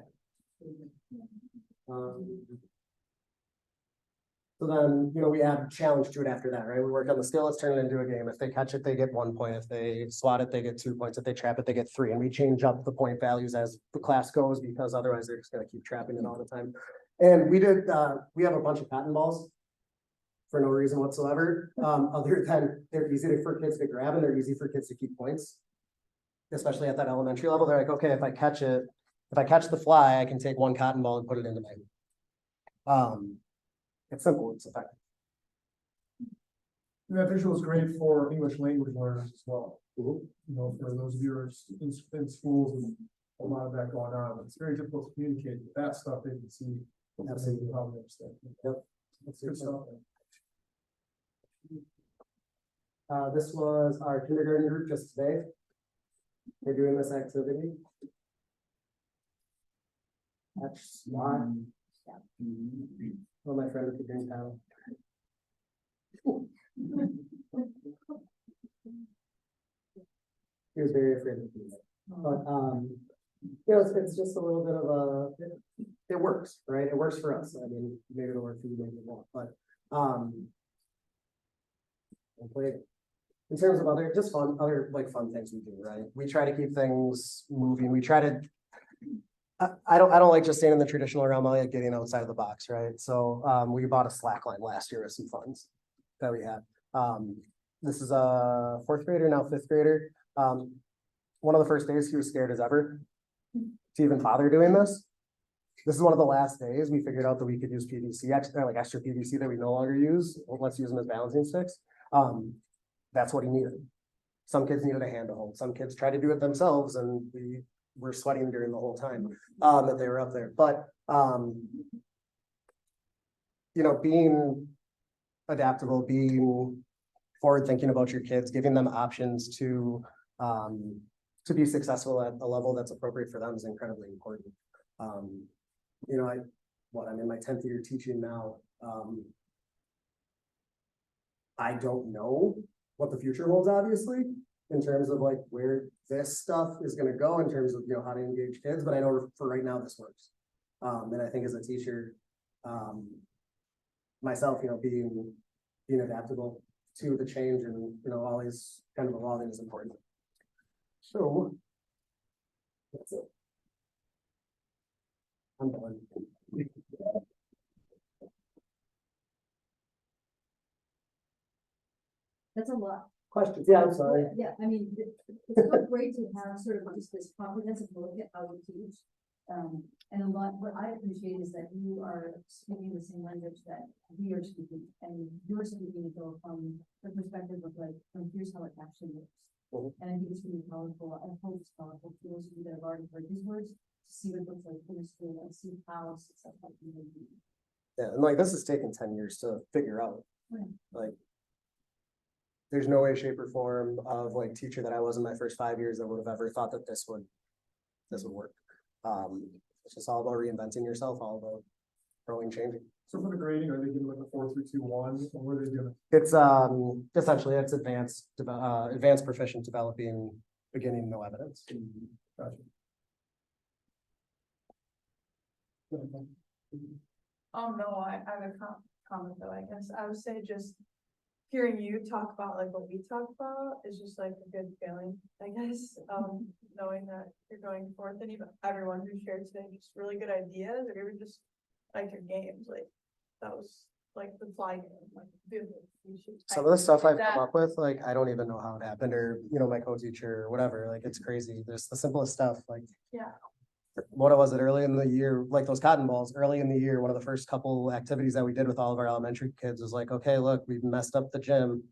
So then, we add challenge to it after that, right? We work on the skill, let's turn it into a game. If they catch it, they get 1 point. If they swat it, they get 2 points. If they trap it, they get 3. And we change up the point values as the class goes, because otherwise they're just gonna keep trapping it all the time. And we have a bunch of cotton balls for no reason whatsoever, other than they're easy for kids to grab and they're easy for kids to keep points. Especially at that elementary level, they're like, okay, if I catch the fly, I can take 1 cotton ball and put it into my. It's simple, it's effective. That visual is great for English language learners as well. Mhm. You know, for those of you who are in schools with a lot of that going on, it's very difficult to communicate, but that stuff they can see. Absolutely. They probably understand. Yep. That's good stuff. This was our kindergarten group just today. They're doing this activity. Catch, swat. Oh, my friend with the green towel. He was very afraid of doing it, but, it's just a little bit of it works, right? It works for us. I mean, maybe it'll work for you, maybe it won't, but, hopefully, in terms of other fun things we do, right? We try to keep things moving. We try to. I don't like just staying in the traditional realm. I like getting outside of the box, right? So we bought a slack line last year with some funds that we had. This is a 4th grader, now 5th grader. One of the first days he was scared as ever to even bother doing this. This is one of the last days we figured out that we could use PVC, extra PVC that we no longer use. Well, let's use them as balancing sticks. That's what he needed. Some kids needed a hand to hold. Some kids tried to do it themselves, and we were sweating during the whole time that they were up there. But being adaptable, being forward thinking about your kids, giving them options to be successful at a level that's appropriate for them is incredibly important. I'm in my 10th year teaching now. I don't know what the future holds, obviously, in terms of like where this stuff is going to go in terms of, how to engage kids, but I know for right now this works. And I think as a teacher, myself, being adaptable to the change and, always kind of evolving is important. So that's it. I'm done. That's a lot. Questions? Yeah, I'm sorry. Yeah, I mean, it's so great to have sort of just this comprehensive look at how we teach. And a lot, what I appreciate is that you are speaking the same language that we are speaking, and you're speaking though from the perspective of like, here's how it actually works. Mhm. And I think it's really powerful. I hope it's powerful for those of you that have already heard these words, to see what it looks like in the school and see how successful you can be. Yeah, and like this has taken 10 years to figure out. Right. Like, there's no way, shape, or form of like teacher that I was in my first 5 years that would have ever thought that this would work. It's just all about reinventing yourself, all about growing, changing. So for the grading, are they giving like a 4, 3, 2, 1, or what are they doing? It's essentially it's advanced proficient developing, beginning, no evidence. Gotcha. No, I have a comment though, I guess. I would say just hearing you talk about like what we talk about is just like a good feeling, I guess. Knowing that you're going forth and even everyone who shared today, just really good ideas, or even just like your games, like that was like the fly game, like, dude, we should. Some of the stuff I've that- come up with, like, I don't even know how it happened, or, you know, my co-teacher or whatever, like, it's crazy. There's the simplest stuff, like. Yeah. What was it early in the year, like those cotton balls, early in the year, one of the first couple activities that we did with all of our elementary kids was like, okay, look, we've messed up the gym.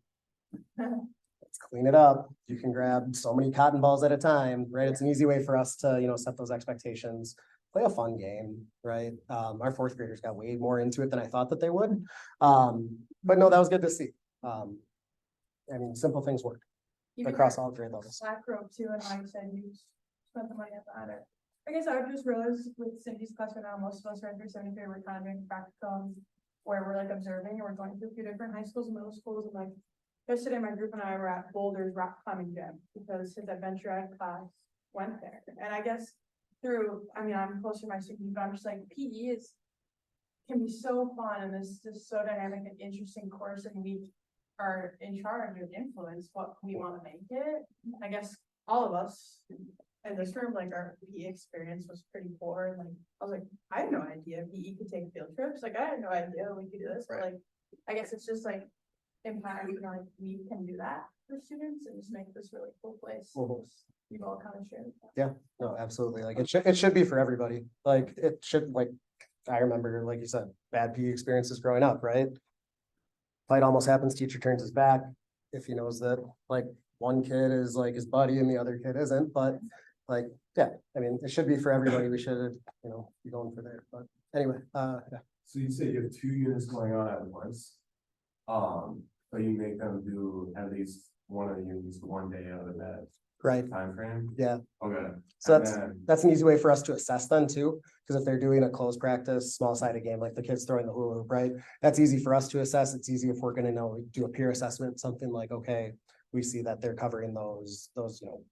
Let's clean it up. You can grab so many cotton balls at a time, right? It's an easy way for us to, you know, set those expectations. Play a fun game, right? Our fourth graders got way more into it than I thought that they would. But no, that was good to see. I mean, simple things work Even across our all grade levels. Slack group too, and I said you spent the money at that. I guess I've just realized with Cindy's class right now, most of us are in 373, we're kind of doing practicums where we're like observing and we're going through a few different high schools and middle schools, and like yesterday, my group and I were at Boulder's rock climbing gym because his adventure ed class went there. And I guess through, I mean, I'm close to my students, but I'm just like, PE can be so fun, and this is so dynamic and interesting course, and we are in charge and influence what we want to make it. I guess all of us in this room, like our PE experience was pretty poor, and like I was like, I had no idea PE could take field trips. Like I had no idea we could do this, but like I guess it's just like empowering, you know, like we can do that for students and just make this really cool place. You've all kind of shared. No, absolutely. Like it should be for everybody. Like it should, like, I remember, like you said, bad PE experiences growing up, right? Fight almost happens, teacher turns his back if he knows that like one kid is like his buddy and the other kid isn't, but like, yeah, I mean, it should be for everybody. We should, you know, be going for there, but anyway, yeah. So you say you have 2 units going on at once. But you make them do at least one of the units one day out of that Right. time frame? Yeah. Okay. So And that's, then- that's an easy way for us to assess them too, because if they're doing a closed practice, small sided game, like the kids throwing the hula hoop, right? That's easy for us to assess. It's easy if we're gonna know, do a peer assessment, something like, okay, we see that they're covering those, you know,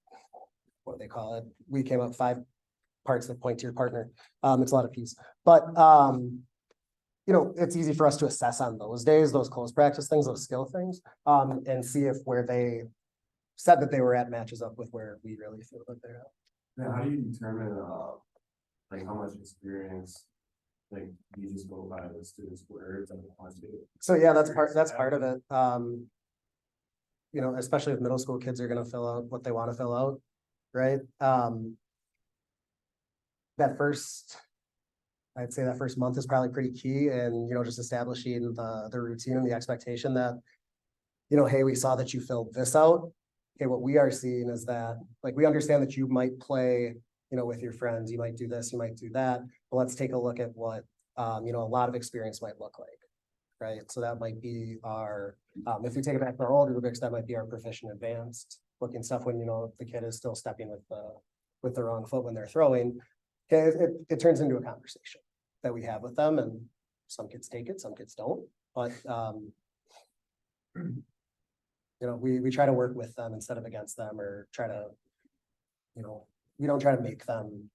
what do they call it? We came up 5 parts that point to your partner. It's a lot of P's, but, you know, it's easy for us to assess on those days, those closed practice things, those skill things, and see if where they said that they were at matches up with where we really feel that they're at. Then how do you determine, like how much experience, like you just go by the students' words and how much they. So yeah, that's part of it. You know, especially if middle school kids are gonna fill out what they want to fill out, right? I'd say that first month is probably pretty key, and, you know, just establishing the routine and the expectation that, you know, hey, we saw that you filled this out. Okay, what we are seeing is that, like, we understand that you might play, you know, with your friends, you might do this, you might do that, but let's take a look at what, you know, a lot of experience might look like. Right, so that might be our, if we take it back to our old rubrics, that might be our proficient advanced looking stuff when, you know, the kid is still stepping with the wrong foot when they're throwing. Okay, it turns into a conversation that we have with them, and some kids take it, some kids don't, but, you know, we try to work with them instead of against them, or try to, you know, we don't try to make them,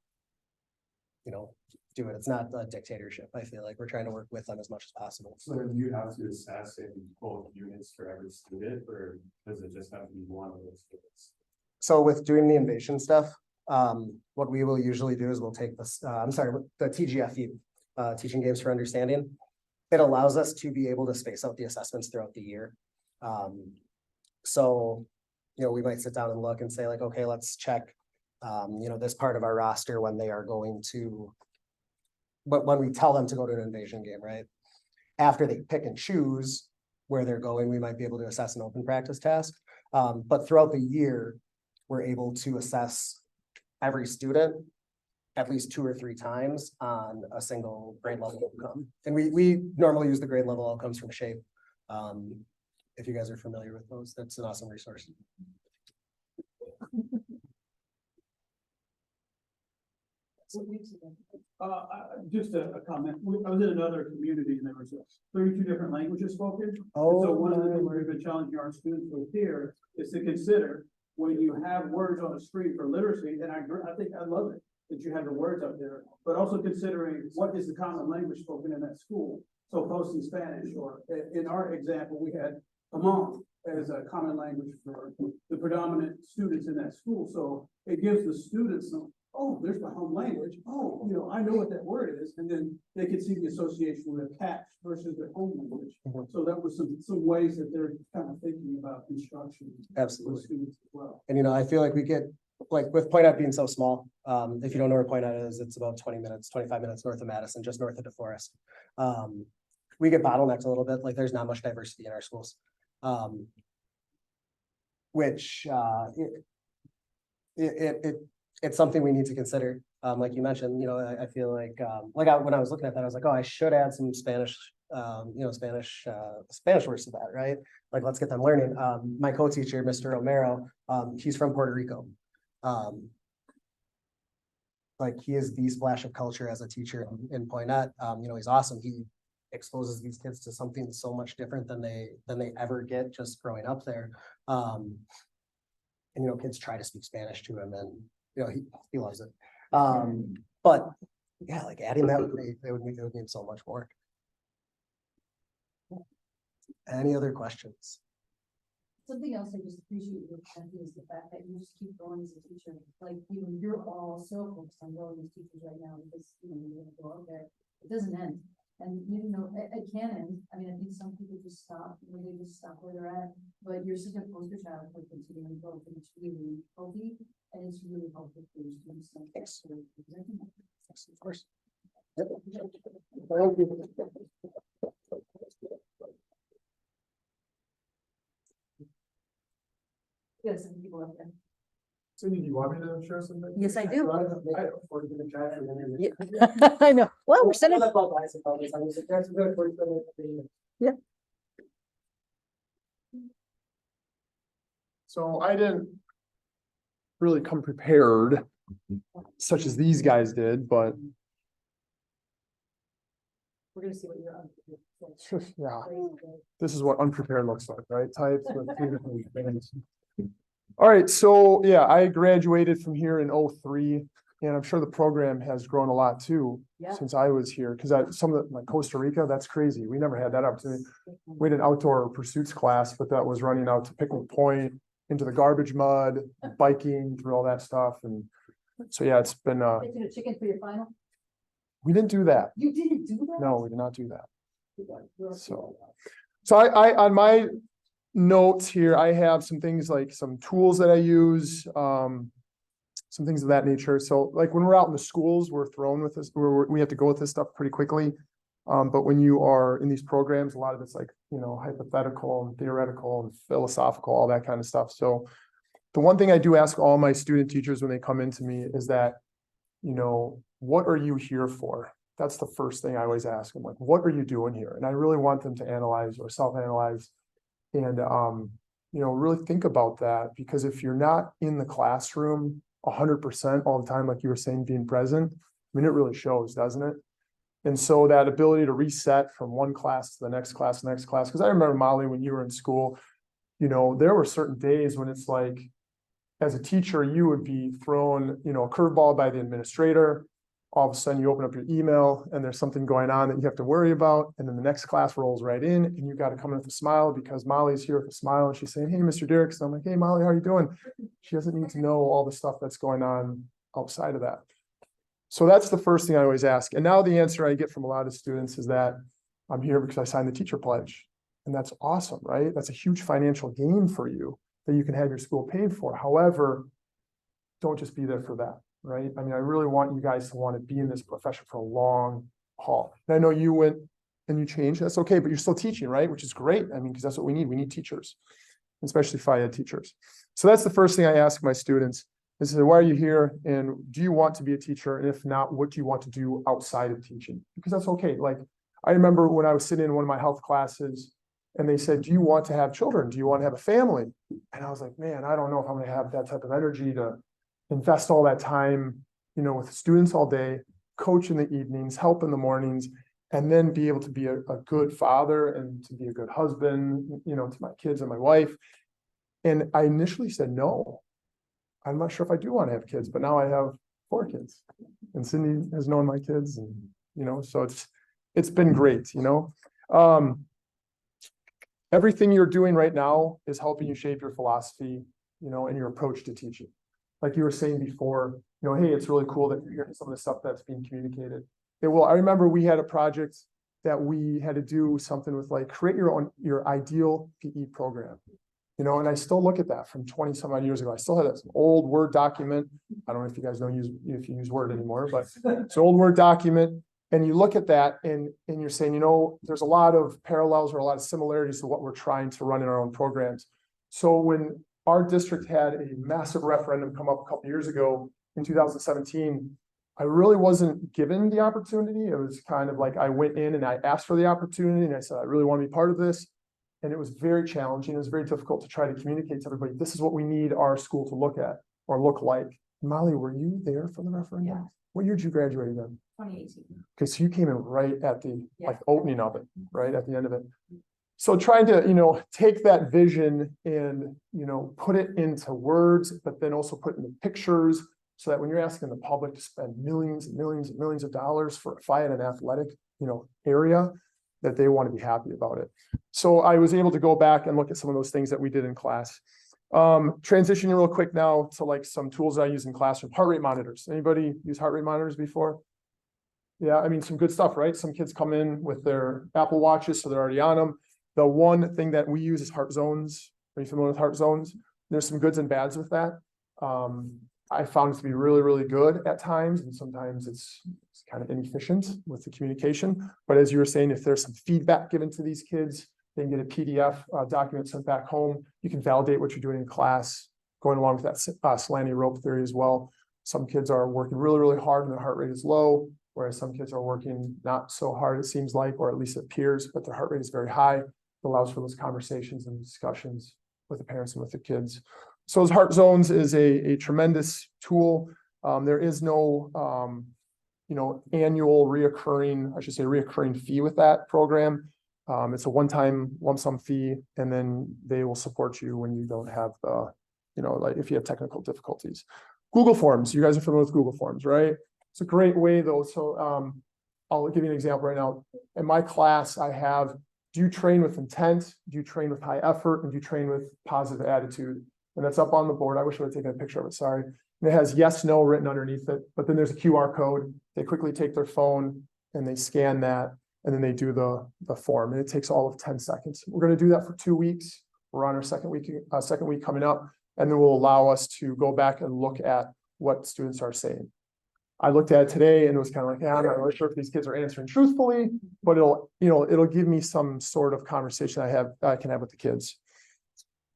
you know, do it. It's not a dictatorship. I feel like we're trying to work with them as much as possible. So then you have to assess in both units for every student, or does it just have to be one of those students? So with doing the invasion stuff, what we will usually do is we'll take this, the TGFU, Teaching Games for Understanding. It allows us to be able to space out the assessments throughout the year. So, you know, we might sit down and look and say like, okay, let's check, you know, this part of our roster when they are going to, but when we tell them to go to an invasion game, right? After they pick and choose where they're going, we might be able to assess an open practice task. But throughout the year, we're able to assess every student at least 2 or 3 times on a single grade level outcome. And we normally use the grade level outcomes from SHAPE. If you guys are familiar with those, that's an awesome resource. Just a comment. I was in another community and there was 32 different languages spoken. And Oh, so one of the things we've been challenging our students with here is to consider when you have words on the screen for literacy, and I think I love it that you have the words up there, but also considering what is the common language spoken in that school. So posting Spanish, or in our example, we had Hmong as a common language for the predominant students in that school. So it gives the students oh, there's my home language, oh, you know, I know what that word is, and then they could see the association with catch versus their home language. Mhm. So that was some ways that they're kind of thinking about instruction. Absolutely. With students as well. And, you know, I feel like we get, like, with Point Out being so small, if you don't know where Point Out is, it's about 20 minutes, 25 minutes north of Madison, just north of DeForest. We get bottlenecked a little bit, like, there's not much diversity in our schools. Which, it's something we need to consider. Like you mentioned, you know, I feel like, when I was looking at that, I was like, oh, I should add some Spanish, Spanish words to that, right? Like, let's get them learning. My co-teacher, Mr. Romero, he's from Puerto Rico. Like, he is the splash of culture as a teacher in Poinet. You know, he's awesome. He exposes these kids to something so much different than they ever get just growing up there. And, you know, kids try to speak Spanish to him, and, you know, he loves it. But yeah, like, adding that would mean so much more. Any other questions? Something else I just appreciate with Kathy is the fact that you just keep going as a teacher. Like, you know, you're all so focused on growing as teachers right now because, you know, you're gonna go out there. It doesn't end. And you know, it can end. I mean, I think some people just stop, they just stop where they're at. But you're such a poster child for continuing growth, and it's really healthy, and it's really helpful for your students. So thanks for presenting that. Of course. Yep. Thank you. Yes, some people up there. Cindy, do you want me to share something? Yes, I do. I know. Well, we're sending. Yeah. So I didn't really come prepared, such as these guys did, but We're gonna see what you're on. yeah, this is what unprepared looks like, right? Types with three different things. All right, so yeah, I graduated from here in 03, and I'm sure the program has grown a lot too Yeah. since I was here. Because some of the, like Costa Rica, that's crazy. We never had that opportunity. We had an outdoor pursuits class, but that was running out to Picnic Point, into the garbage mud, biking through all that stuff. And so, yeah, it's been, Taking a chicken for your final? we didn't do that. You didn't do that? No, we did not do that. So I on my notes here, I have some things like some tools that I use, some things of that nature. So like when we're out in the schools, we're thrown with this, we have to go with this stuff pretty quickly. But when you are in these programs, a lot of it's like, you know, hypothetical and theoretical and philosophical, all that kind of stuff. So the one thing I do ask all my student teachers when they come into me is that, you know, what are you here for? That's the first thing I always ask them, like, what are you doing here? And I really want them to analyze or self-analyze and, you know, really think about that, because if you're not in the classroom 100% all the time, like you were saying, being present, I mean, it really shows, doesn't it? And so that ability to reset from one class to the next class, because I remember, Molly, when you were in school, you know, there were certain days when it's like, as a teacher, you would be thrown, you know, a curveball by the administrator. All of a sudden you open up your email and there's something going on that you have to worry about. And then the next class rolls right in and you got to come in with a smile because Molly's here with a smile and she's saying, hey, Mr. Derrick. So I'm like, hey, Molly, how are you doing? She doesn't need to know all the stuff that's going on outside of that. So that's the first thing I always ask. And now the answer I get from a lot of students is that I'm here because I signed the teacher pledge. And that's awesome, right? That's a huge financial gain for you that you can have your school paid for. However, don't just be there for that, right? I mean, I really want you guys to want to be in this profession for a long haul. And I know you went and you changed, that's okay, but you're still teaching, right? Which is great. I mean, because that's what we need. We need teachers, especially FIED teachers. So that's the first thing I ask my students is, why are you here? And do you want to be a teacher? And if not, what do you want to do outside of teaching? Because that's okay. Like, I remember when I was sitting in one of my health classes and they said, do you want to have children? Do you want to have a family? And I was like, man, I don't know if I'm going to have that type of energy to invest all that time, you know, with students all day, coach in the evenings, help in the mornings, and then be able to be a good father and to be a good husband, you know, to my kids and my wife. And I initially said, no, I'm not sure if I do want to have kids, but now I have 4 kids and Cindy has known my kids and, you know, so it's been great, you know. Everything you're doing right now is helping you shape your philosophy, you know, and your approach to teaching. Like you were saying before, you know, hey, it's really cool that you're hearing some of the stuff that's being communicated. It will, I remember we had a project that we had to do something with like, create your ideal PE program. You know, and I still look at that from 20 some odd years ago. I still have that old Word document. I don't know if you guys if you use Word anymore, but it's an old Word document. And you look at that and you're saying, you know, there's a lot of parallels or a lot of similarities to what we're trying to run in our own programs. So when our district had a massive referendum come up a couple years ago in 2017, I really wasn't given the opportunity. It was kind of like I went in and I asked for the opportunity and I said, I really want to be part of this. And it was very challenging. It was very difficult to try to communicate to everybody, this is what we need our school to look at or look like. Molly, were you there for the referendum? Yeah. What year did you graduate again? 2018. Okay, so you came in right at the like opening of it, right at the end of it. Mm-hmm. So trying to, you know, take that vision and, you know, put it into words, but then also put it into pictures so that when you're asking the public to spend millions and millions and millions of dollars for a fight and athletic, you know, area, that they want to be happy about it. So I was able to go back and look at some of those things that we did in class. Transitioning real quick now to like some tools I use in classroom. Heart rate monitors. Anybody use heart rate monitors before? Yeah, I mean, some good stuff, right? Some kids come in with their Apple Watches, so they're already on them. The one thing that we use is heart zones. Are you familiar with heart zones? There's some goods and bads with that. I found it to be really, really good at times, and sometimes it's kind of inefficient with the communication. But as you were saying, if there's some feedback given to these kids, they can get a PDF document sent back home. You can validate what you're doing in class, going along with that slanty rope theory as well. Some kids are working really, really hard and their heart rate is low, whereas some kids are working not so hard, it seems like, or at least it appears, but their heart rate is very high. It allows for those conversations and discussions with the parents and with the kids. So those heart zones is a tremendous tool. There is no, you know, annual reoccurring fee with that program. It's a one-time lump sum fee, and then they will support you when you don't have the, you know, like if you have technical difficulties. Google Forms, you guys are familiar with Google Forms, right? It's a great way though. So I'll give you an example right now. In my class, I have, do you train with intent? Do you train with high effort? And do you train with positive attitude? And that's up on the board. I wish I would have taken a picture of it, sorry. And it has yes, no written underneath it, but then there's a QR code. They quickly take their phone and they scan that, and then they do the form, and it takes all of 10 seconds. We're going to do that for 2 weeks. We're on our second week coming up, and then will allow us to go back and look at what students are saying. I looked at it today and it was kind of like, yeah, I'm not really sure if these kids are answering truthfully, but it'll give me some sort of conversation I can have with the kids.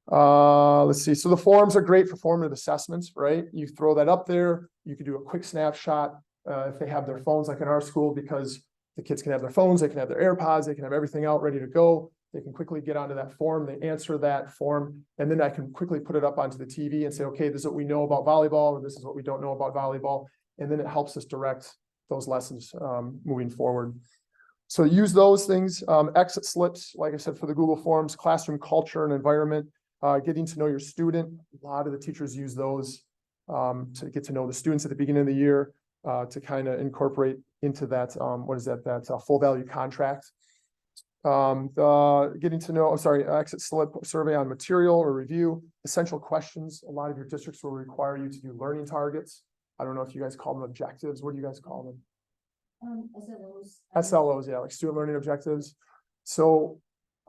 Let's see. So the forms are great for formative assessments, right? You throw that up there. You can do a quick snapshot if they have their phones, like in our school, because the kids can have their phones, they can have their AirPods, they can have everything out ready to go. They can quickly get onto that form. They answer that form, and then I can quickly put it up onto the TV and say, okay, this is what we know about volleyball, or this is what we don't know about volleyball. And then it helps us direct those lessons moving forward. So use those things. Exit slips, like I said, for the Google Forms, classroom culture and environment. Getting to know your student. A lot of the teachers use those to get to know the students at the beginning of the year, to kind of incorporate into that, that full value contract. Getting to know, exit slip survey on material or review. Essential questions. A lot of your districts will require you to do learning targets. I don't know if you guys call them objectives. What do you guys call them? SLOs. SLOs, yeah, like student learning objectives. So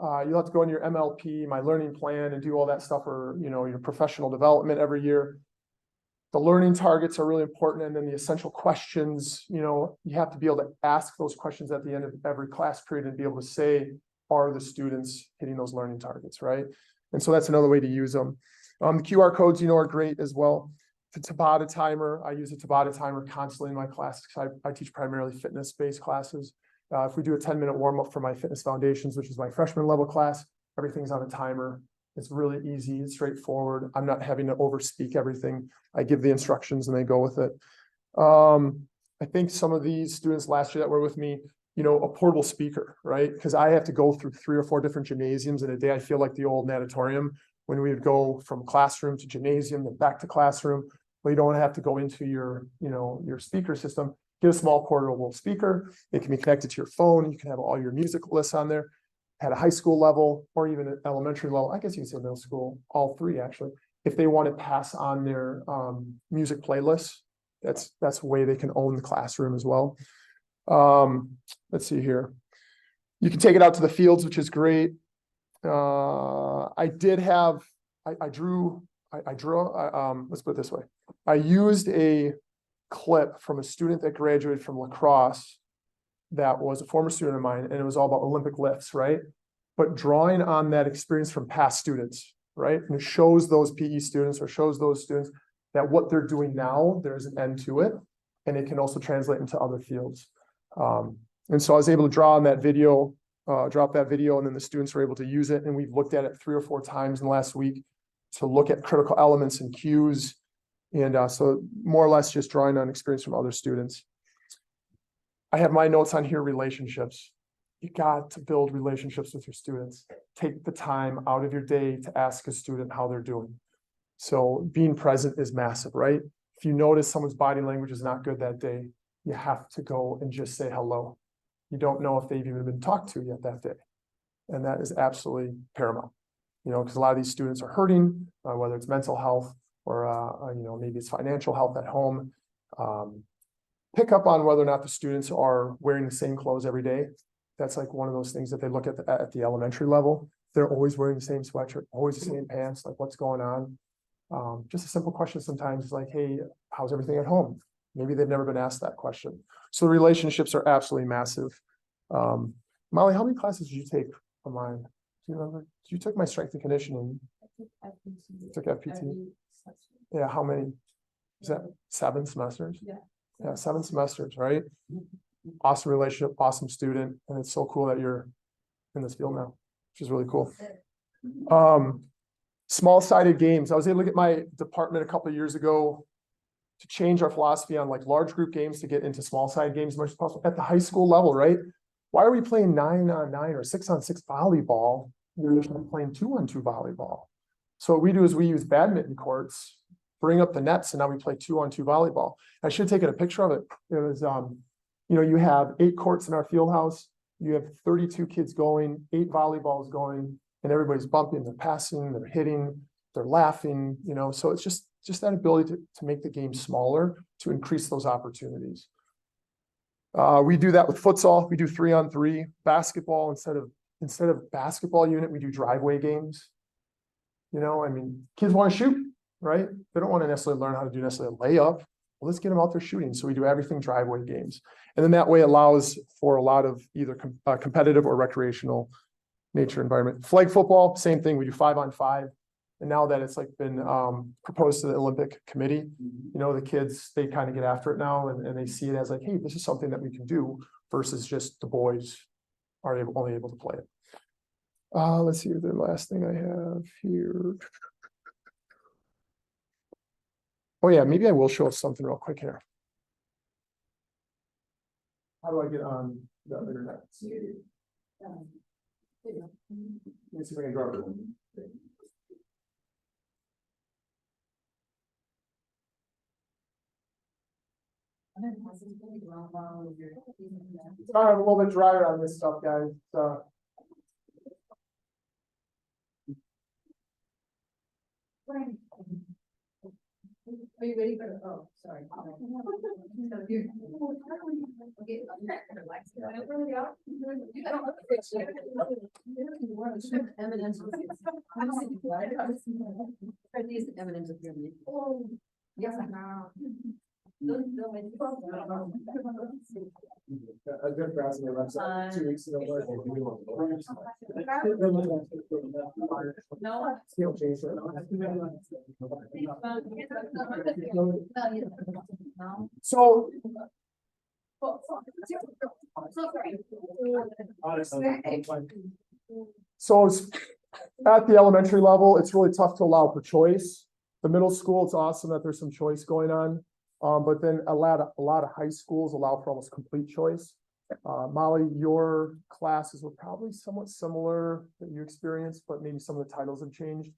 you'll have to go into your MLP, my learning plan, and do all that stuff, or, you know, your professional development every year. The learning targets are really important. And then the essential questions, you know, you have to be able to ask those questions at the end of every class period and be able to say, are the students hitting those learning targets, right? And so that's another way to use them. The QR codes, you know, are great as well. The Tabata timer, I use a Tabata timer constantly in my classes because I teach primarily fitness-based classes. If we do a 10-minute warm-up for my fitness foundations, which is my freshman level class, everything's on a timer. It's really easy, it's straightforward. I'm not having to overspeak everything. I give the instructions and they go with it. I think some of these students last year that were with me, you know, a portable speaker, right? Because I have to go through 3 or 4 different gymnasiums in a day. I feel like the old natatorium when we would go from classroom to gymnasium, then back to classroom. Well, you don't have to go into your, you know, your speaker system. Get a small portable speaker. It can be connected to your phone. You can have all your music lists on there. At a high school level or even an elementary level, I guess you can say middle school, all 3 actually. If they want to pass on their music playlists, that's a way they can own the classroom as well. Let's see here. You can take it out to the fields, which is great. I drew, let's put it this way. I used a clip from a student that graduated from lacrosse that was a former student of mine, and it was all about Olympic lifts, right? But drawing on that experience from past students, right? And it shows those PE students or shows those students that what they're doing now, there's an end to it, and it can also translate into other fields. And so I was able to draw on that video, drop that video, and then the students were able to use it. And we've looked at it 3 or 4 times in the last week to look at critical elements and cues. And so more or less just drawing on experience from other students. I have my notes on here, relationships. You got to build relationships with your students. Take the time out of your day to ask a student how they're doing. So being present is massive, right? If you notice someone's body language is not good that day, you have to go and just say hello. You don't know if they've even been talked to yet that day. And that is absolutely paramount, you know, because a lot of these students are hurting, whether it's mental health or, you know, maybe it's financial health at home. Pick up on whether or not the students are wearing the same clothes every day. That's like one of those things that they look at the elementary level. They're always wearing the same sweatshirt, always the same pants, like what's going on? Just a simple question sometimes is like, hey, how's everything at home? Maybe they've never been asked that question. So relationships are absolutely massive. Molly, how many classes did you take of mine? Do you remember? You took my strength and conditioning. You took FPT. Yeah, how many? Is that 7 semesters? Yeah, 7 semesters, right? Awesome relationship, awesome student, and it's so cool that you're in this field now, which is really cool. Small-sided games. I was able to get my department a couple of years ago to change our philosophy on like large group games to get into small-sided games as much as possible at the high school level, right? Why are we playing 9-on-9 or 6-on-6 volleyball? We're playing 2-on-2 volleyball. So what we do is we use badminton courts, bring up the nets, and now we play 2-on-2 volleyball. I should have taken a picture of it. It was, you know, you have 8 courts in our field house. You have 32 kids going, 8 volleyballs going, and everybody's bumping, they're passing, they're hitting, they're laughing, you know, so it's just that ability to make the game smaller, to increase those opportunities. We do that with futsal. We do 3-on-3 basketball. Instead of basketball unit, we do driveway games. You know, I mean, kids want to shoot, right? They don't want to necessarily learn how to do necessarily a layup. Well, let's get them out there shooting. So we do everything driveway games. And then that way allows for a lot of either competitive or recreational nature environment. Flag football, same thing. We do 5-on-5. And now that it's like been proposed to the Olympic Committee, you know, the kids, they kind of get after it now and they see it as like, hey, this is something that we can do versus just the boys are only able to play it. Let's see the last thing I have here. Oh yeah, maybe I will show us something real quick here. How do I get on the internet? Let me see if I can draw it. Sorry, I'm a little bit drier on this stuff, guys. Are you ready for the, oh, sorry. Eminence of pyramid. Yes, I know. A good grasp of the website 2 weeks ago. No. So at the elementary level, it's really tough to allow for choice. The middle school, it's awesome that there's some choice going on. But then a lot of high schools allow for almost complete choice. Molly, your classes were probably somewhat similar that you experienced, but maybe some of the titles have changed.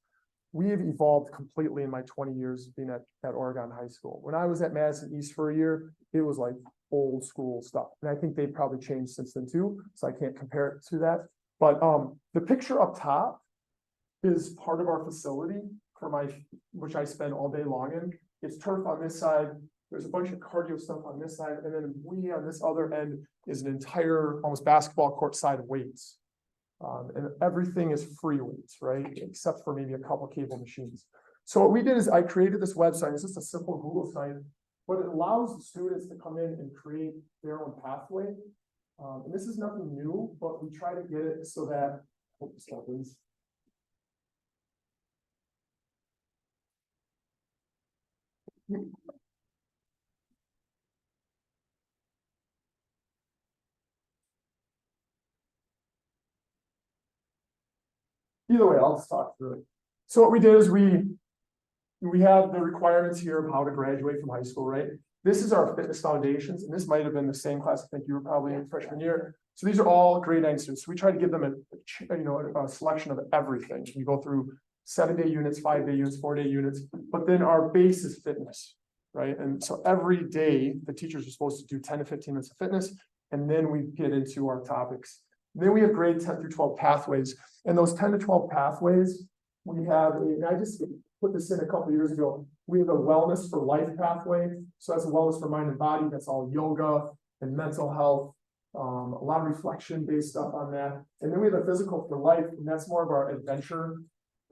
We have evolved completely in my 20 years being at Oregon High School. When I was at Madison East for a year, it was like old school stuff. And I think they've probably changed since then too, so I can't compare it to that. But the picture up top is part of our facility for which I spend all day long in. It's turf on this side, There's a bunch of cardio stuff on this side, and then we on this other end is an entire almost basketball court side of weights. And everything is free weights, right? Except for maybe a couple cable machines. So what we did is I created this website. It's just a simple Google site, but it allows the students to come in and create their own pathway. And this is nothing new, but we try to get it so that, hope this happens. Either way, I'll just talk through it. So what we did is we have the requirements here of how to graduate from high school, right? This is our fitness foundations, and this might have been the same class. I think you were probably in freshman year. So these are all grade 9 students. So we try to give them a selection of everything. We go through 7-day units, 5-day units, 4-day units, but then our base is fitness, right? And so every day the teachers are supposed to do 10 to 15 minutes of fitness, and then we get into our topics. And then we have grade 10 through 12 pathways, and those 10 to 12 pathways, we have I just put this in a couple of years ago. We have a wellness for life pathway. So that's a wellness for mind and body. That's all yoga and mental health. A lot of reflection based stuff on that. And then we have a physical for life, and that's more of our adventure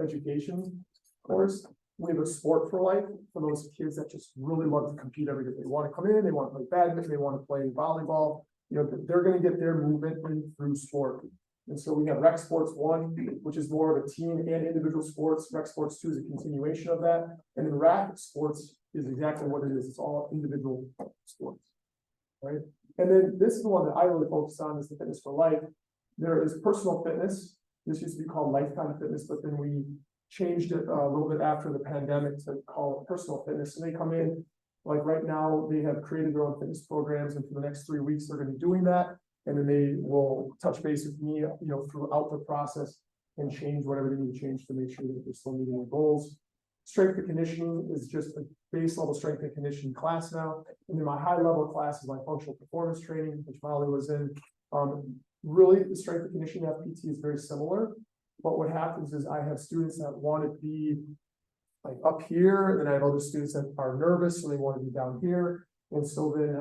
education course. We have a sport for life for those kids that just really love to compete every day. They want to come in, they want to play badminton, they want to play volleyball. You know, they're going to get their movement in through sport. And so we have Rec Sports 1, which is more of a team and individual sports. Rec Sports 2 is a continuation of that. And then Rapid Sports is exactly what it is. It's all individual sports, right? And then this is the one that I really focus on, is the fitness for life. There is personal fitness. This used to be called lifetime fitness, but then we changed it a little bit after the pandemic to call it personal fitness. And they come in, like right now, they have created their own fitness programs, and for the next 3 weeks, they're going to be doing that. And then they will touch base with me, you know, throughout the process and change whatever they need to change to make sure that they're still meeting their goals. Strength and conditioning is just a base level strength and conditioning class now. And then my high level class is my functional performance training, which Molly was in. Really, the strength and conditioning FPT is very similar. But what happens is I have students that want to be like up here, and then I have other students that are nervous, so they want to be down here. And so then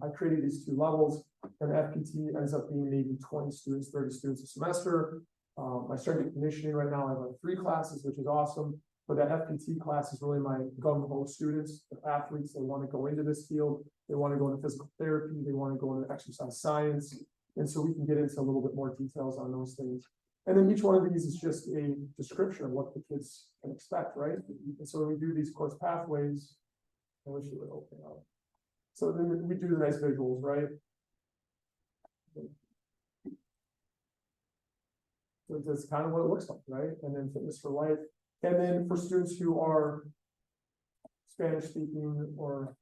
I created these 2 levels, and FPT ends up being maybe 20 students, 30 students a semester. My strength and conditioning right now, I have like 3 classes, which is awesome. But that FPT class is really my gung-ho students, the athletes. They want to go into this field. They want to go into physical therapy. They want to go into exercise science. And so we can get into a little bit more details on those things. And then each one of these is just a description of what the kids can expect, right? And so when we do these course pathways, I wish it would open up. So then we do the nice visuals, right? So that's kind of what it looks like, right? And then fitness for life. And then for students who are Spanish speaking or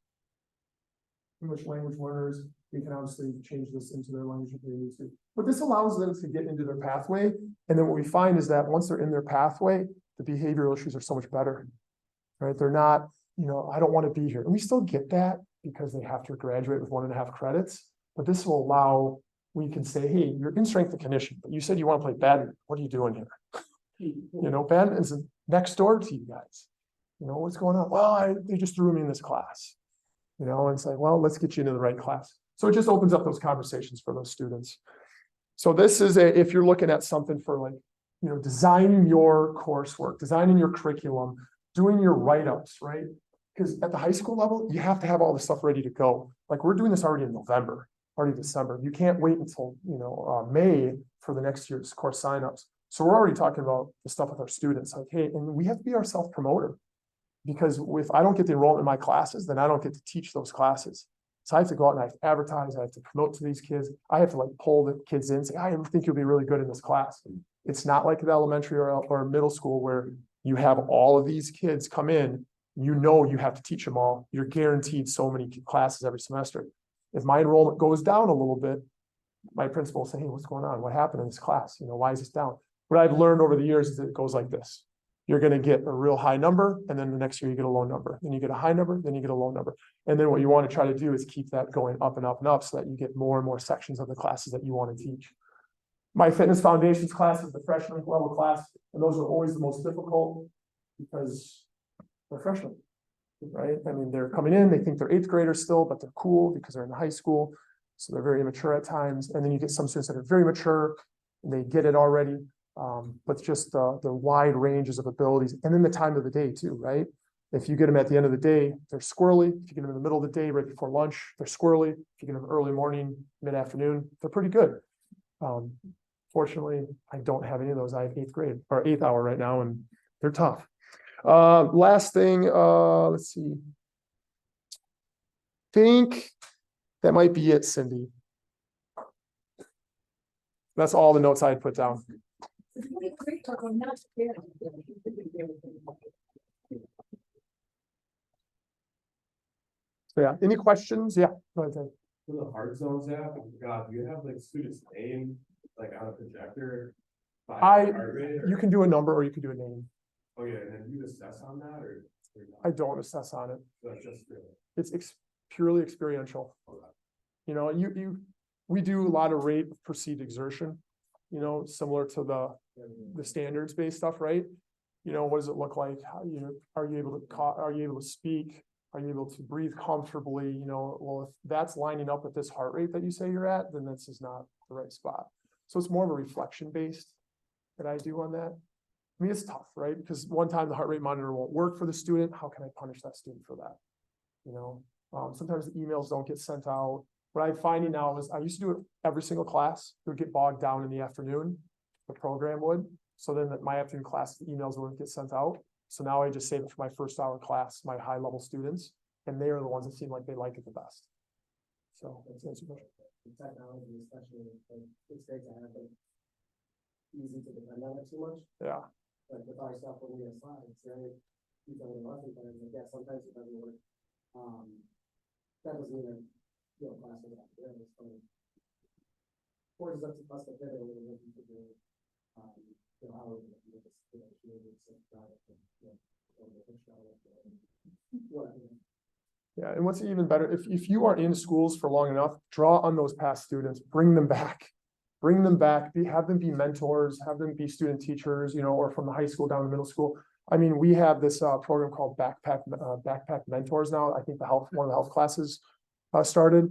English language learners, we can obviously change this into their language if they need to. But this allows them to get into their pathway. And then what we find is that once they're in their pathway, the behavioral issues are so much better, right? They're not, you know, I don't want to be here. And we still get that because they have to graduate with 1.5 credits. But this will allow, we can say, hey, you're in strength and conditioning, but you said you want to play badminton. What are you doing here? You know, badminton's next door to you guys. You know, what's going on? Well, they just threw me in this class. You know, and it's like, well, let's get you into the right class. So it just opens up those conversations for those students. So this is if you're looking at something for like, you know, designing your coursework, designing your curriculum, doing your write-ups, right? Because at the high school level, you have to have all the stuff ready to go. Like we're doing this already in November, already December. You can't wait until, you know, May for the next year's course signups. So we're already talking about the stuff with our students. Like, hey, and we have to be our self-promoter. Because if I don't get the enrollment in my classes, then I don't get to teach those classes. So I have to go out and I have to advertise, I have to promote to these kids. I have to like pull the kids in, say, I think you'll be really good in this class. It's not like the elementary or middle school where you have all of these kids come in, you know you have to teach them all. You're guaranteed so many classes every semester. If my enrollment goes down a little bit, my principal will say, hey, what's going on? What happened in this class? You know, why is this down? What I've learned over the years is that it goes like this. You're going to get a real high number, and then the next year you get a low number. Then you get a high number, then you get a low number. And then what you want to try to do is keep that going up and up and up so that you get more and more sections of the classes that you want to teach. My fitness foundations class is the freshman level class, and those are always the most difficult because they're freshmen. right? I mean, they're coming in, they think they're eighth graders still, but they're cool because they're in high school. So they're very immature at times. And then you get some students that are very mature, and they get it already. But just the wide ranges of abilities, and then the time of the day too, right? If you get them at the end of the day, they're squirrely. If you get them in the middle of the day, right before lunch, they're squirrely. If you get them early morning, mid-afternoon, they're pretty good. Fortunately, I don't have any of those. I have eighth grade or eighth hour right now, and they're tough. Last thing, let's see. Think that might be it, Cindy. That's all the notes I had put down. So yeah, any questions? Yeah, go ahead, Ted. For the hard zones app, God, do you have like students' name, like on a projector? by heart rate, or- You can do a number or you can do a name. Oh, yeah, and then you assess on that, or? I don't assess on it. That's just. It's purely experiential. You know, we do a lot of rate of perceived exertion, you know, similar to the standards-based stuff, right? You know, what does it look like? Are you able to speak? Are you able to breathe comfortably? You know, well, if that's lining up with this heart rate that you say you're at, then this is not the right spot. So it's more of a reflection-based that I do on that. I mean, it's tough, right? Because one time the heart rate monitor won't work for the student. How can I punish that student for that? You know, sometimes the emails don't get sent out. What I'm finding now is I used to do it every single class. It would get bogged down in the afternoon, the program would. So then at my afternoon class, the emails wouldn't get sent out. So now I just save it for my first hour class, my high level students, and they are the ones that seem like they like it the best. So that's your question. Technology, especially, it's great to have it easy to depend on it too much. Yeah. Like with our stuff when we have slides, right? You don't know lesson plans, like, yeah, sometimes it doesn't work. That doesn't mean, you know, class is not there, it's funny. Or it's up to us to pivot a little bit to do, you know, how we're gonna do this, you know, community, so, Yeah, and what's even better, if you are in schools for long enough, draw on those past students, bring them back. Bring them back, have them be mentors, have them be student teachers, you know, or from the high school down to middle school. I mean, we have this program called Backpack Mentors now. I think one of the health classes started.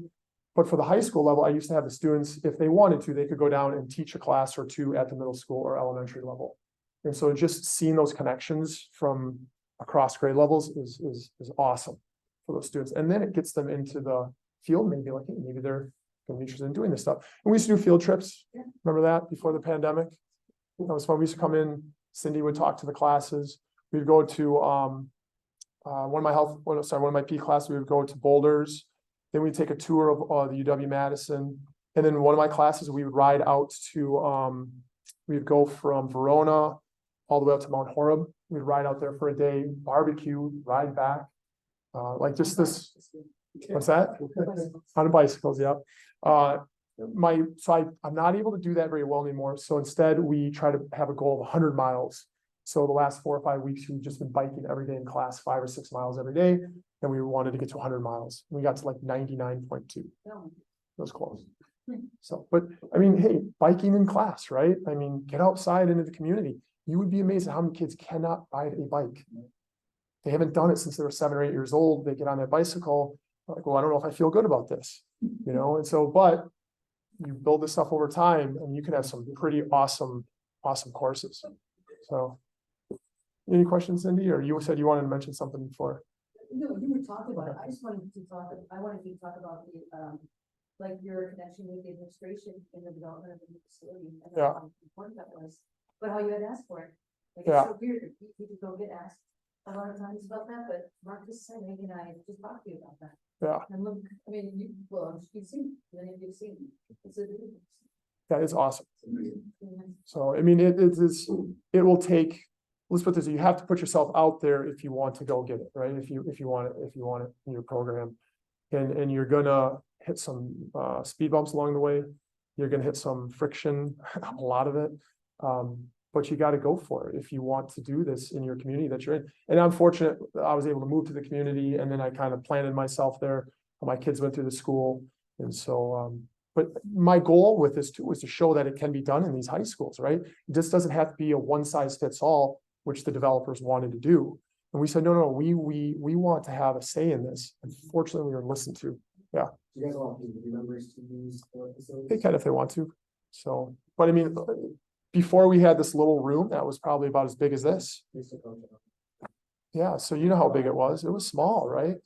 But for the high school level, I used to have the students, if they wanted to, they could go down and teach a class or two at the middle school or elementary level. And so just seeing those connections from across grade levels is awesome for those students. And then it gets them into the field, maybe like, hey, maybe they're going to be interested in doing this stuff. And we used to do field trips. Yeah. Remember that before the pandemic? That was fun. We used to come in, Cindy would talk to the classes. We'd go to one of my P classes, we would go to Boulders. Then we'd take a tour of the UW-Madison. And then one of my classes, we would ride out to, we'd go from Verona all the way up to Mount Horeb. We'd ride out there for a day, barbecue, ride back. Like just this, what's that? On bicycles, yep. I'm not able to do that very well anymore. So instead we try to have a goal of 100 miles. So the last 4 or 5 weeks, we've just been biking every day in class, 5 or 6 miles every day. And we wanted to get to 100 miles. We got to like 99.2. That was close. So, but I mean, hey, biking in class, right? I mean, get outside into the community. You would be amazed at how many kids cannot ride a bike. They haven't done it since they were 7 or 8 years old. They get on their bicycle, like, well, I don't know if I feel good about this, you know? And so, but you build this stuff over time and you can have some pretty awesome courses. So any questions, Cindy, or you said you wanted to mention something before? No, you were talking about it. I wanted you to talk about the, like your connection with the administration in the development of the new facility. And how important that was, but how you had asked for it. Like, it's so weird. People don't get asked a lot of times about that, but Mark just said, Amy and I just talked to you about that. Yeah. And look, I mean, you've seen, many of you've seen, it's a difference. That is awesome. So, I mean, it will take, let's put this, you have to put yourself out there if you want to go get it, right? If you want it in your program, and you're gonna hit some speed bumps along the way. You're gonna hit some friction, a lot of it. But you got to go for it if you want to do this in your community that you're in. And I'm fortunate I was able to move to the community, and then I kind of planted myself there. My kids went through the school, and so. But my goal with this too is to show that it can be done in these high schools, right? This doesn't have to be a one size fits all, which the developers wanted to do. And we said, no, we want to have a say in this. Unfortunately, we were listened to. Do you guys want the members to use the facilities? They can if they want to. So, but I mean, before we had this little room that was probably about as big as this. Yeah, so you know how big it was. It was small, right?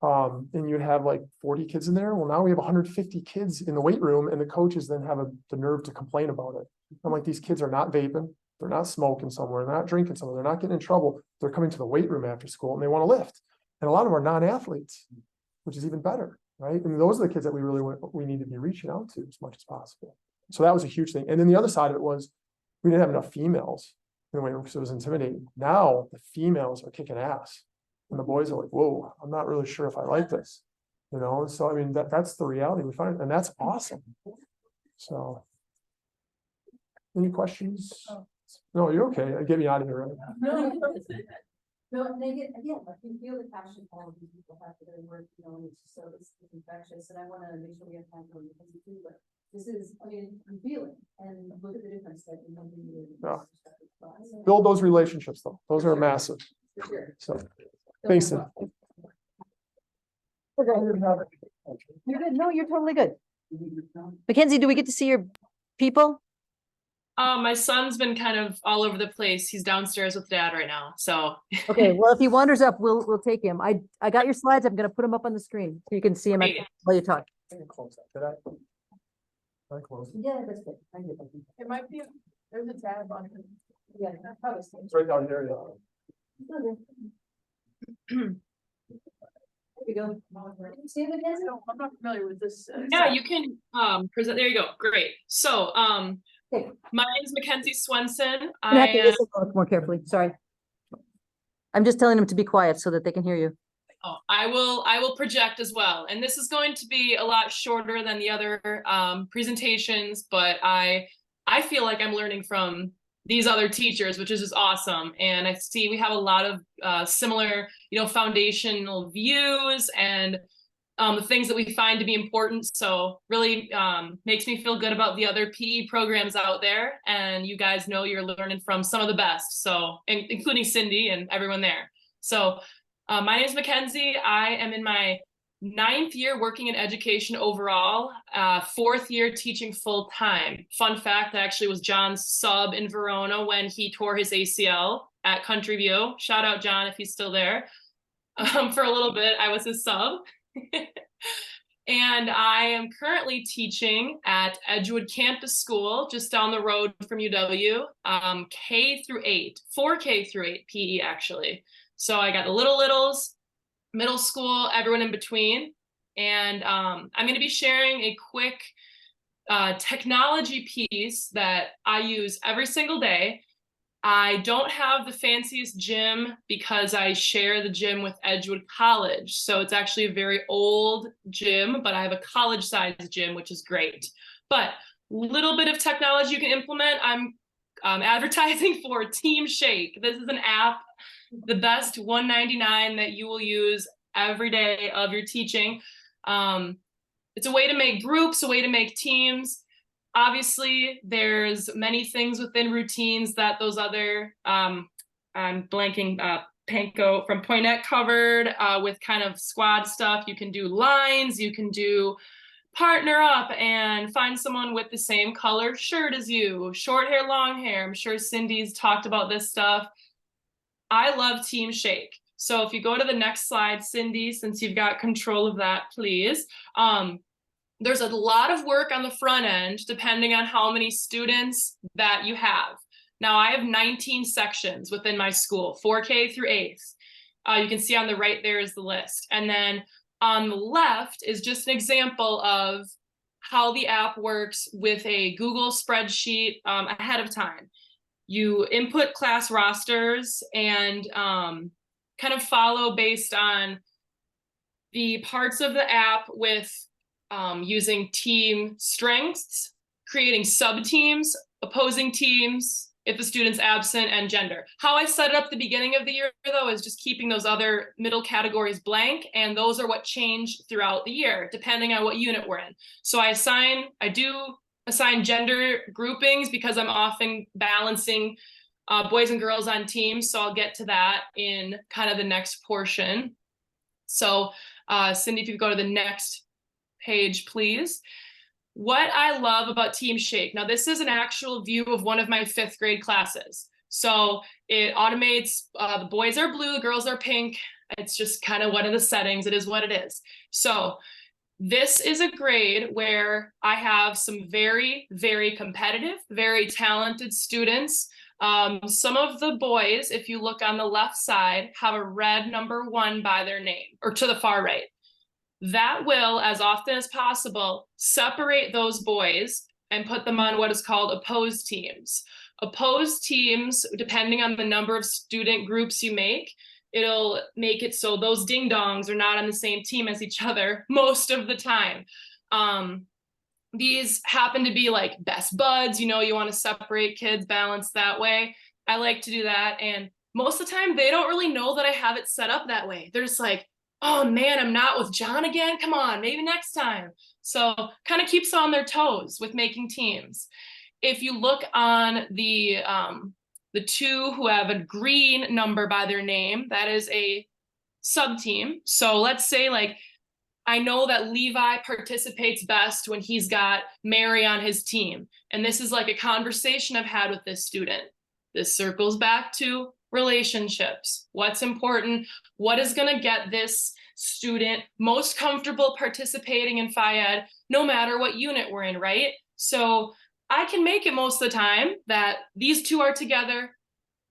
And you'd have like 40 kids in there. Well, now we have 150 kids in the weight room, and the coaches then have the nerve to complain about it. I'm like, these kids are not vaping, they're not smoking somewhere, they're not drinking somewhere, they're not getting in trouble. They're coming to the weight room after school and they want to lift. And a lot of them are non-athletes, which is even better, right? And those are the kids that we need to be reaching out to as much as possible. So that was a huge thing. And then the other side of it was we didn't have enough females in the weight room because it was intimidating. Now the females are kicking ass. And the boys are like, whoa, I'm not really sure if I like this. You know, so I mean, that's the reality we find, and that's awesome. So, any questions? No, you're okay. Get me out of here, right? No, and again, like you feel the passion all of these people have for their work, you know, and it's just so it's infectious, and I want to make sure we have time for you too, but this is, I mean, you feel it, and look at the difference that you know. Yeah. Build those relationships though. Those are massive. So, thanks. Sid. You're good. No, you're totally good. Mackenzie, do we get to see your people? My son's been kind of all over the place. He's downstairs with dad right now. So Okay, well, if he wanders up, we'll take him. I got your slides. I'm gonna put them up on the screen so you can see him Great. while you talk. Did I close it? Yeah, that's good. Thank you. It might be, there's a tab on it. Yeah, probably. It's right down here. There we go. See it again? So I'm not familiar with this. yeah, you can present. There you go. Great. So Okay. my name is Mackenzie Swenson. You have to I listen more carefully. Sorry. I'm just telling them to be quiet so that they can hear you. I will project as well. And this is going to be a lot shorter than the other presentations, but I feel like I'm learning from these other teachers, which is just awesome. And I see we have a lot of similar, you know, foundational views and the things that we find to be important. So really makes me feel good about the other PE programs out there. And you guys know you're learning from some of the best. So including Cindy and everyone there. So my name is Mackenzie. I am in my 9th year working in education overall, 4th year teaching full time. Fun fact, I actually was John's sub in Verona when he tore his ACL at Country View. Shout out John if he's still there. For a little bit, I was his sub. And I am currently teaching at Edgewood Campus School, just down the road from UW, K through 8, 4K through 8 PE actually. So I got the littles, middle school, everyone in between. And I'm going to be sharing a quick technology piece that I use every single day. I don't have the fanciest gym because I share the gym with Edgewood College. So it's actually a very old gym, but I have a college-sized gym, which is great. But little bit of technology you can implement. I'm advertising for Team Shake. This is an app, the best $1.99 that you will use every day of your teaching. It's a way to make groups, a way to make teams. Obviously, there's many things within routines that those other, I'm blanking, Panko from Poinet covered with kind of squad stuff. You can do lines, you can do partner up and find someone with the same color shirt as you, short hair, long hair. I'm sure Cindy's talked about this stuff. I love Team Shake. So if you go to the next slide, Cindy, since you've got control of that, please. There's a lot of work on the front end, depending on how many students that you have. Now I have 19 sections within my school, 4K through 8th. You can see on the right there is the list. And then on the left is just an example of how the app works with a Google spreadsheet ahead of time. You input class rosters and kind of follow based on the parts of the app with using team strengths, creating sub-teams, opposing teams, if the student's absent, and gender. How I set it up at the beginning of the year, though, is just keeping those other middle categories blank, and those are what change throughout the year, depending on what unit we're in. So I do assign gender groupings because I'm often balancing boys and girls on teams. So I'll get to that in kind of the next portion. So Cindy, if you go to the next page, please. What I love about Team Shake. Now, this is an actual view of one of my 5th grade classes. So it automates, the boys are blue, girls are pink. It's just kind of one of the settings. It is what it is. So this is a grade where I have some very, very competitive, very talented students. Some of the boys, if you look on the left side, have a red number 1 by their name, or to the far right. That will, as often as possible, separate those boys and put them on what is called opposed teams. Opposed teams, depending on the number of student groups you make, it'll make it so those ding dongs are not on the same team as each other most of the time. These happen to be like best buds, you know, you want to separate kids, balance that way. I like to do that. And most of the time they don't really know that I have it set up that way. They're just like, oh man, I'm not with John again. Come on, maybe next time. So kind of keeps on their toes with making teams. If you look on the 2 who have a green number by their name, that is a sub team. So let's say like, I know that Levi participates best when he's got Mary on his team. And this is like a conversation I've had with this student. This circles back to relationships. What's important? What is going to get this student most comfortable participating in Phi Ed, no matter what unit we're in, right? So I can make it most of the time that these 2 are together.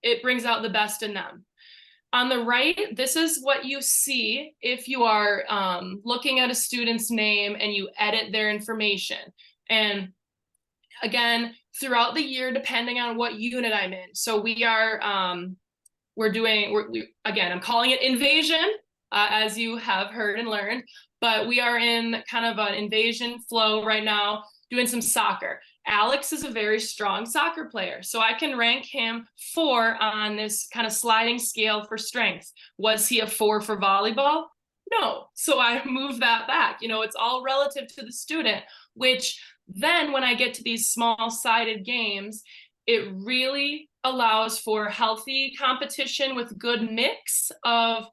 It brings out the best in them. On the right, this is what you see if you are looking at a student's name and you edit their information. And again, throughout the year, depending on what unit I'm in. So we are, again, I'm calling it invasion, as you have heard and learned, but we are in kind of an invasion flow right now, doing some soccer. Alex is a very strong soccer player, so I can rank him 4 on this kind of sliding scale for strength. Was he a 4 for volleyball? No, so I moved that back. You know, it's all relative to the student, which then when I get to these small-sided games, it really allows for healthy competition with good mix of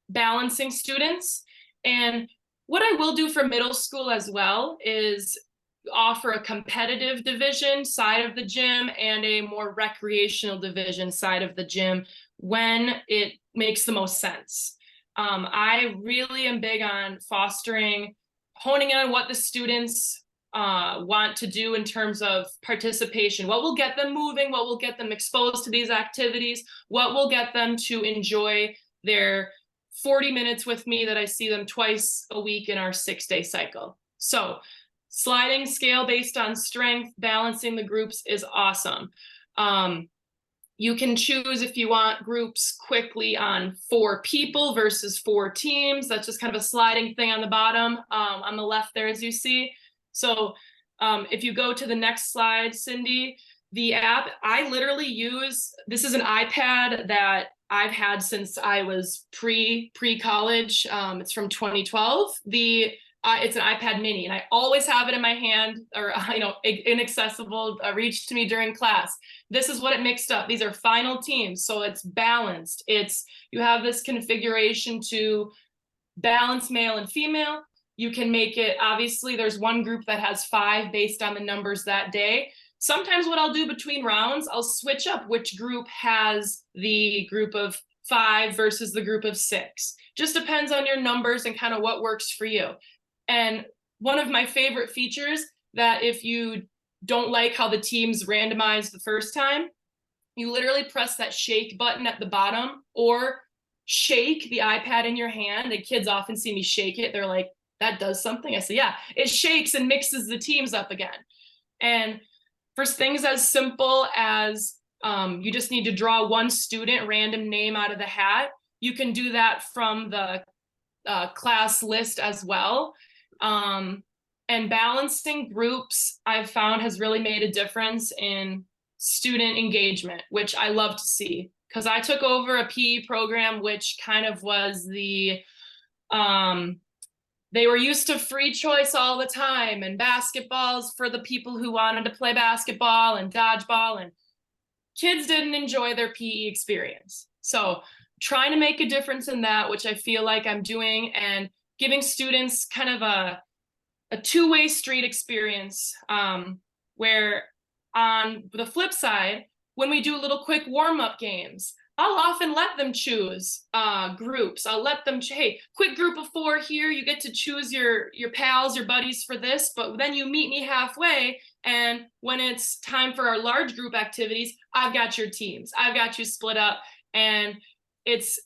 balancing students. And what I will do for middle school as well is offer a competitive division side of the gym and a more recreational division side of the gym when it makes the most sense. I really am big on fostering, honing in on what the students want to do in terms of participation, what will get them moving, what will get them exposed to these activities, what will get them to enjoy their 40 minutes with me that I see them twice a week in our 6-day cycle. So sliding scale based on strength, balancing the groups is awesome. You can choose if you want groups quickly on 4 people versus 4 teams. That's just kind of a sliding thing on the bottom, on the left there, as you see. So if you go to the next slide, Cindy, the app, I literally use, this is an iPad that I've had since I was pre-college. It's from 2012. It's an iPad mini, and I always have it in my hand, or inaccessible, reach to me during class. This is what it mixed up. These are final teams, so it's balanced. You have this configuration to balance male and female. You can make it, obviously, there's one group that has 5 based on the numbers that day. Sometimes what I'll do between rounds, I'll switch up which group has the group of 5 versus the group of 6. Just depends on your numbers and kind of what works for you. And one of my favorite features that if you don't like how the teams randomized the first time, you literally press that shake button at the bottom or shake the iPad in your hand. And kids often see me shake it. They're like, that does something. I say, yeah, it shakes and mixes the teams up again. And for things as simple as you just need to draw one student, random name out of the hat, you can do that from the class list as well. And balancing groups, I've found, has really made a difference in student engagement, which I love to see, because I took over a PE program, which kind of was they were used to free choice all the time and basketballs for the people who wanted to play basketball and dodgeball. And kids didn't enjoy their PE experience. So trying to make a difference in that, which I feel like I'm doing, and giving students kind of a two-way street experience, where on the flip side, when we do little quick warm-up games, I'll often let them choose groups. I'll let them, hey, quick group of 4 here, you get to choose your pals, your buddies for this, but then you meet me halfway, and when it's time for our large group activities, I've got your teams. I've got you split up, and it's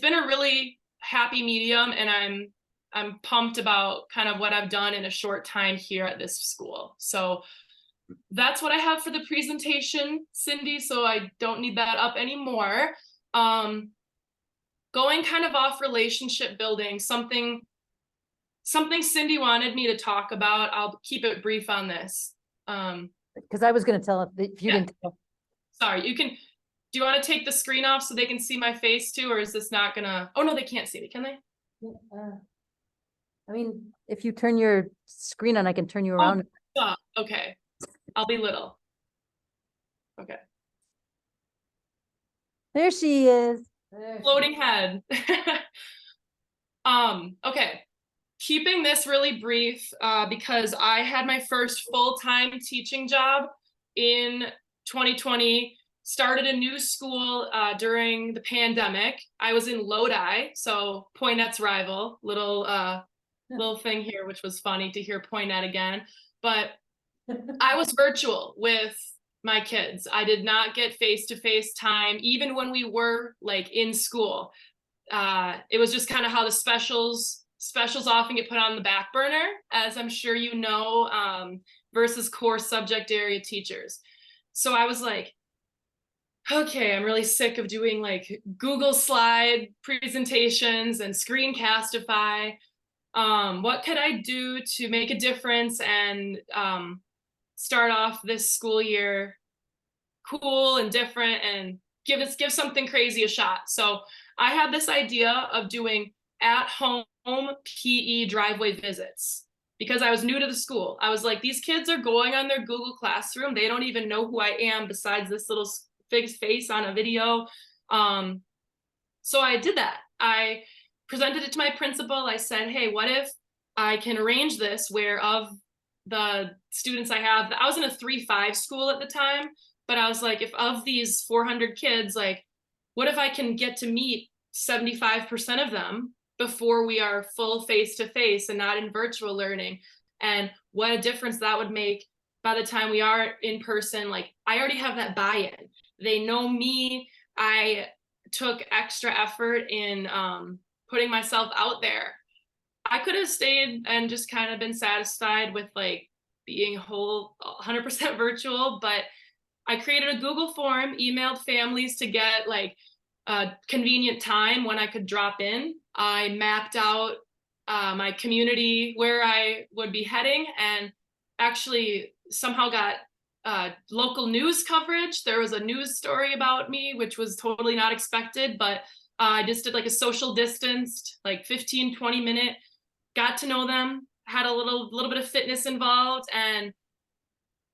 been a really happy medium, and I'm pumped about kind of what I've done in a short time here at this school. So that's what I have for the presentation, Cindy, so I don't need that up anymore. Going kind of off relationship building, something Cindy wanted me to talk about. I'll keep it brief on this. Because I was gonna tell if you Yeah. didn't. Sorry, do you want to take the screen off so they can see my face too, or is this not gonna, oh no, they can't see me, can they? I mean, if you turn your screen on, I can turn you around. Stop. Okay, I'll be little. Okay. There she is. Floating head. Okay. Keeping this really brief, because I had my first full-time teaching job in 2020, started a new school during the pandemic. I was in Lodi, so Poinette's rival, little thing here, which was funny to hear Poinette again. But I was virtual with my kids. I did not get face-to-face time, even when we were like in school. It was just kind of how the specials often get put on the back burner, as I'm sure you know, versus core subject area teachers. So I was like, okay, I'm really sick of doing like Google slide presentations and Screencastify. What could I do to make a difference and start off this school year cool and different and give something crazy a shot? So I had this idea of doing at-home PE driveway visits because I was new to the school. I was like, these kids are going on their Google Classroom. They don't even know who I am besides this little fixed face on a video. So I did that. I presented it to my principal. I said, hey, what if I can arrange this where of the students I have, I was in a 3-5 school at the time, but I was like, if of these 400 kids, like, what if I can get to meet 75% of them before we are full face-to-face and not in virtual learning? And what a difference that would make by the time we are in person. Like, I already have that buy-in. They know me. I took extra effort in putting myself out there. I could have stayed and just kind of been satisfied with like being whole 100% virtual, but I created a Google form, emailed families to get like a convenient time when I could drop in. I mapped out my community where I would be heading, and actually somehow got local news coverage. There was a news story about me, which was totally not expected, but I just did like a social distanced, like 15-20 minute, got to know them, had a little bit of fitness involved, and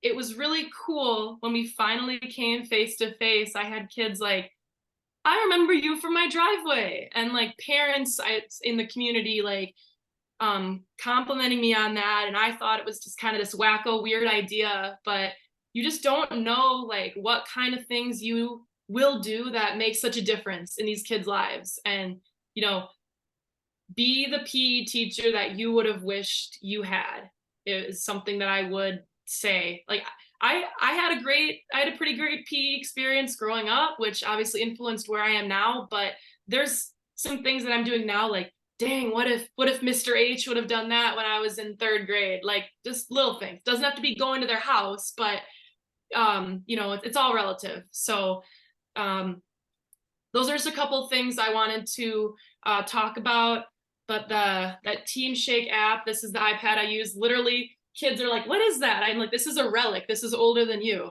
it was really cool when we finally came face to face. I had kids like, I remember you from my driveway, and like parents in the community like complimenting me on that. And I thought it was just kind of this wacko weird idea, but you just don't know like what kind of things you will do that makes such a difference in these kids' lives. And you know, be the PE teacher that you would have wished you had is something that I would say. Like I had a pretty great PE experience growing up, which obviously influenced where I am now, but there's some things that I'm doing now, like, dang, what if Mr. H would have done that when I was in 3rd grade? Like just little things. Doesn't have to be going to their house, but you know, it's all relative. So those are just a couple things I wanted to talk about. But that Team Shake app, this is the iPad I use. Literally, kids are like, what is that? I'm like, this is a relic. This is older than you.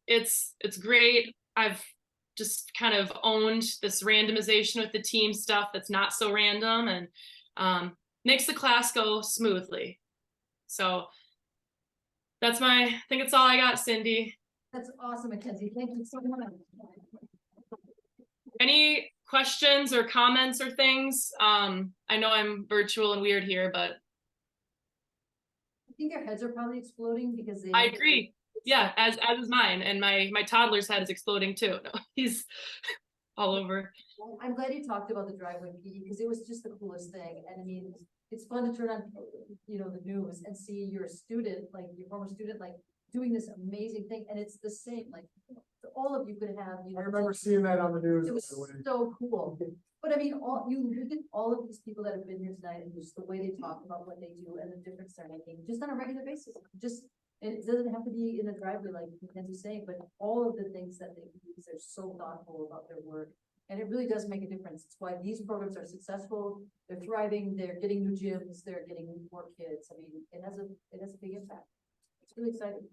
It's great. I've just kind of owned this randomization with the team stuff that's not so random, and makes the class go smoothly. So I think it's all I got, Cindy. That's awesome, Mackenzie. Thank you so much. Any questions or comments or things? I know I'm virtual and weird here, but I think their heads are probably exploding because they. I agree. Yeah, as is mine, and my toddler's head is exploding too. No, he's all over. I'm glad you talked about the driveway PE because it was just the coolest thing. And I mean, it's fun to turn on, you know, the news and see your student, like your former student, like doing this amazing thing. And it's the same, like all of you could have. You I know, remember seeing that on the news. It was by the way. so cool. But I mean, you look at all of these people that have been here tonight and just the way they talk about what they do and the difference they're making, just on a regular basis. Just, and it doesn't have to be in the driveway like Mackenzie's saying, but all of the things that they do, they're so thoughtful about their work. And it really does make a difference. It's why these programs are successful. They're thriving. They're getting new gyms. They're getting more kids. I mean, it has a big impact. It's really exciting.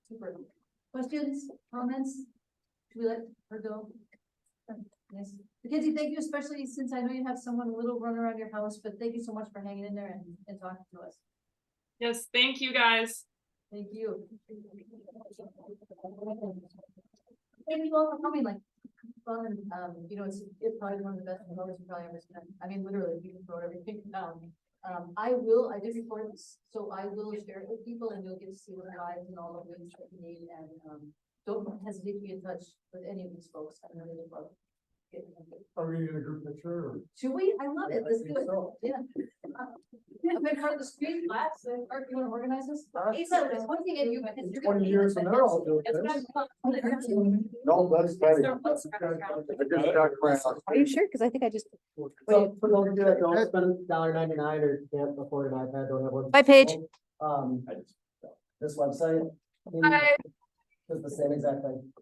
Super. Questions, comments? Should we let her go? Yes. Mackenzie, thank you, especially since I know you have someone a little run around your house, but thank you so much for hanging in there and talking to us. Yes, thank you guys. Thank you. Thank you all for coming, like, fun, and, you know, it's probably one of the best moments you probably ever spent. I mean, literally, you can throw everything down. I did record this, so I will share it with people and you'll get to see the lives and all the links that you need, and, don't hesitate to be in touch with any of these folks. I really would love it. Are we in a group picture? Or? Should we? I love it. Let's do it. So. Yeah. I've been part of the street class. Art, you want to organize this? Asa, there's one thing in you, but it's. 20 years from now, I'll do this. No, that's better. Are you sure? Because I think I just. So for those of you that don't spend $1.99 or can't afford an iPad, don't have one. Bye, Paige. This website. Hi. Is the same exact thing.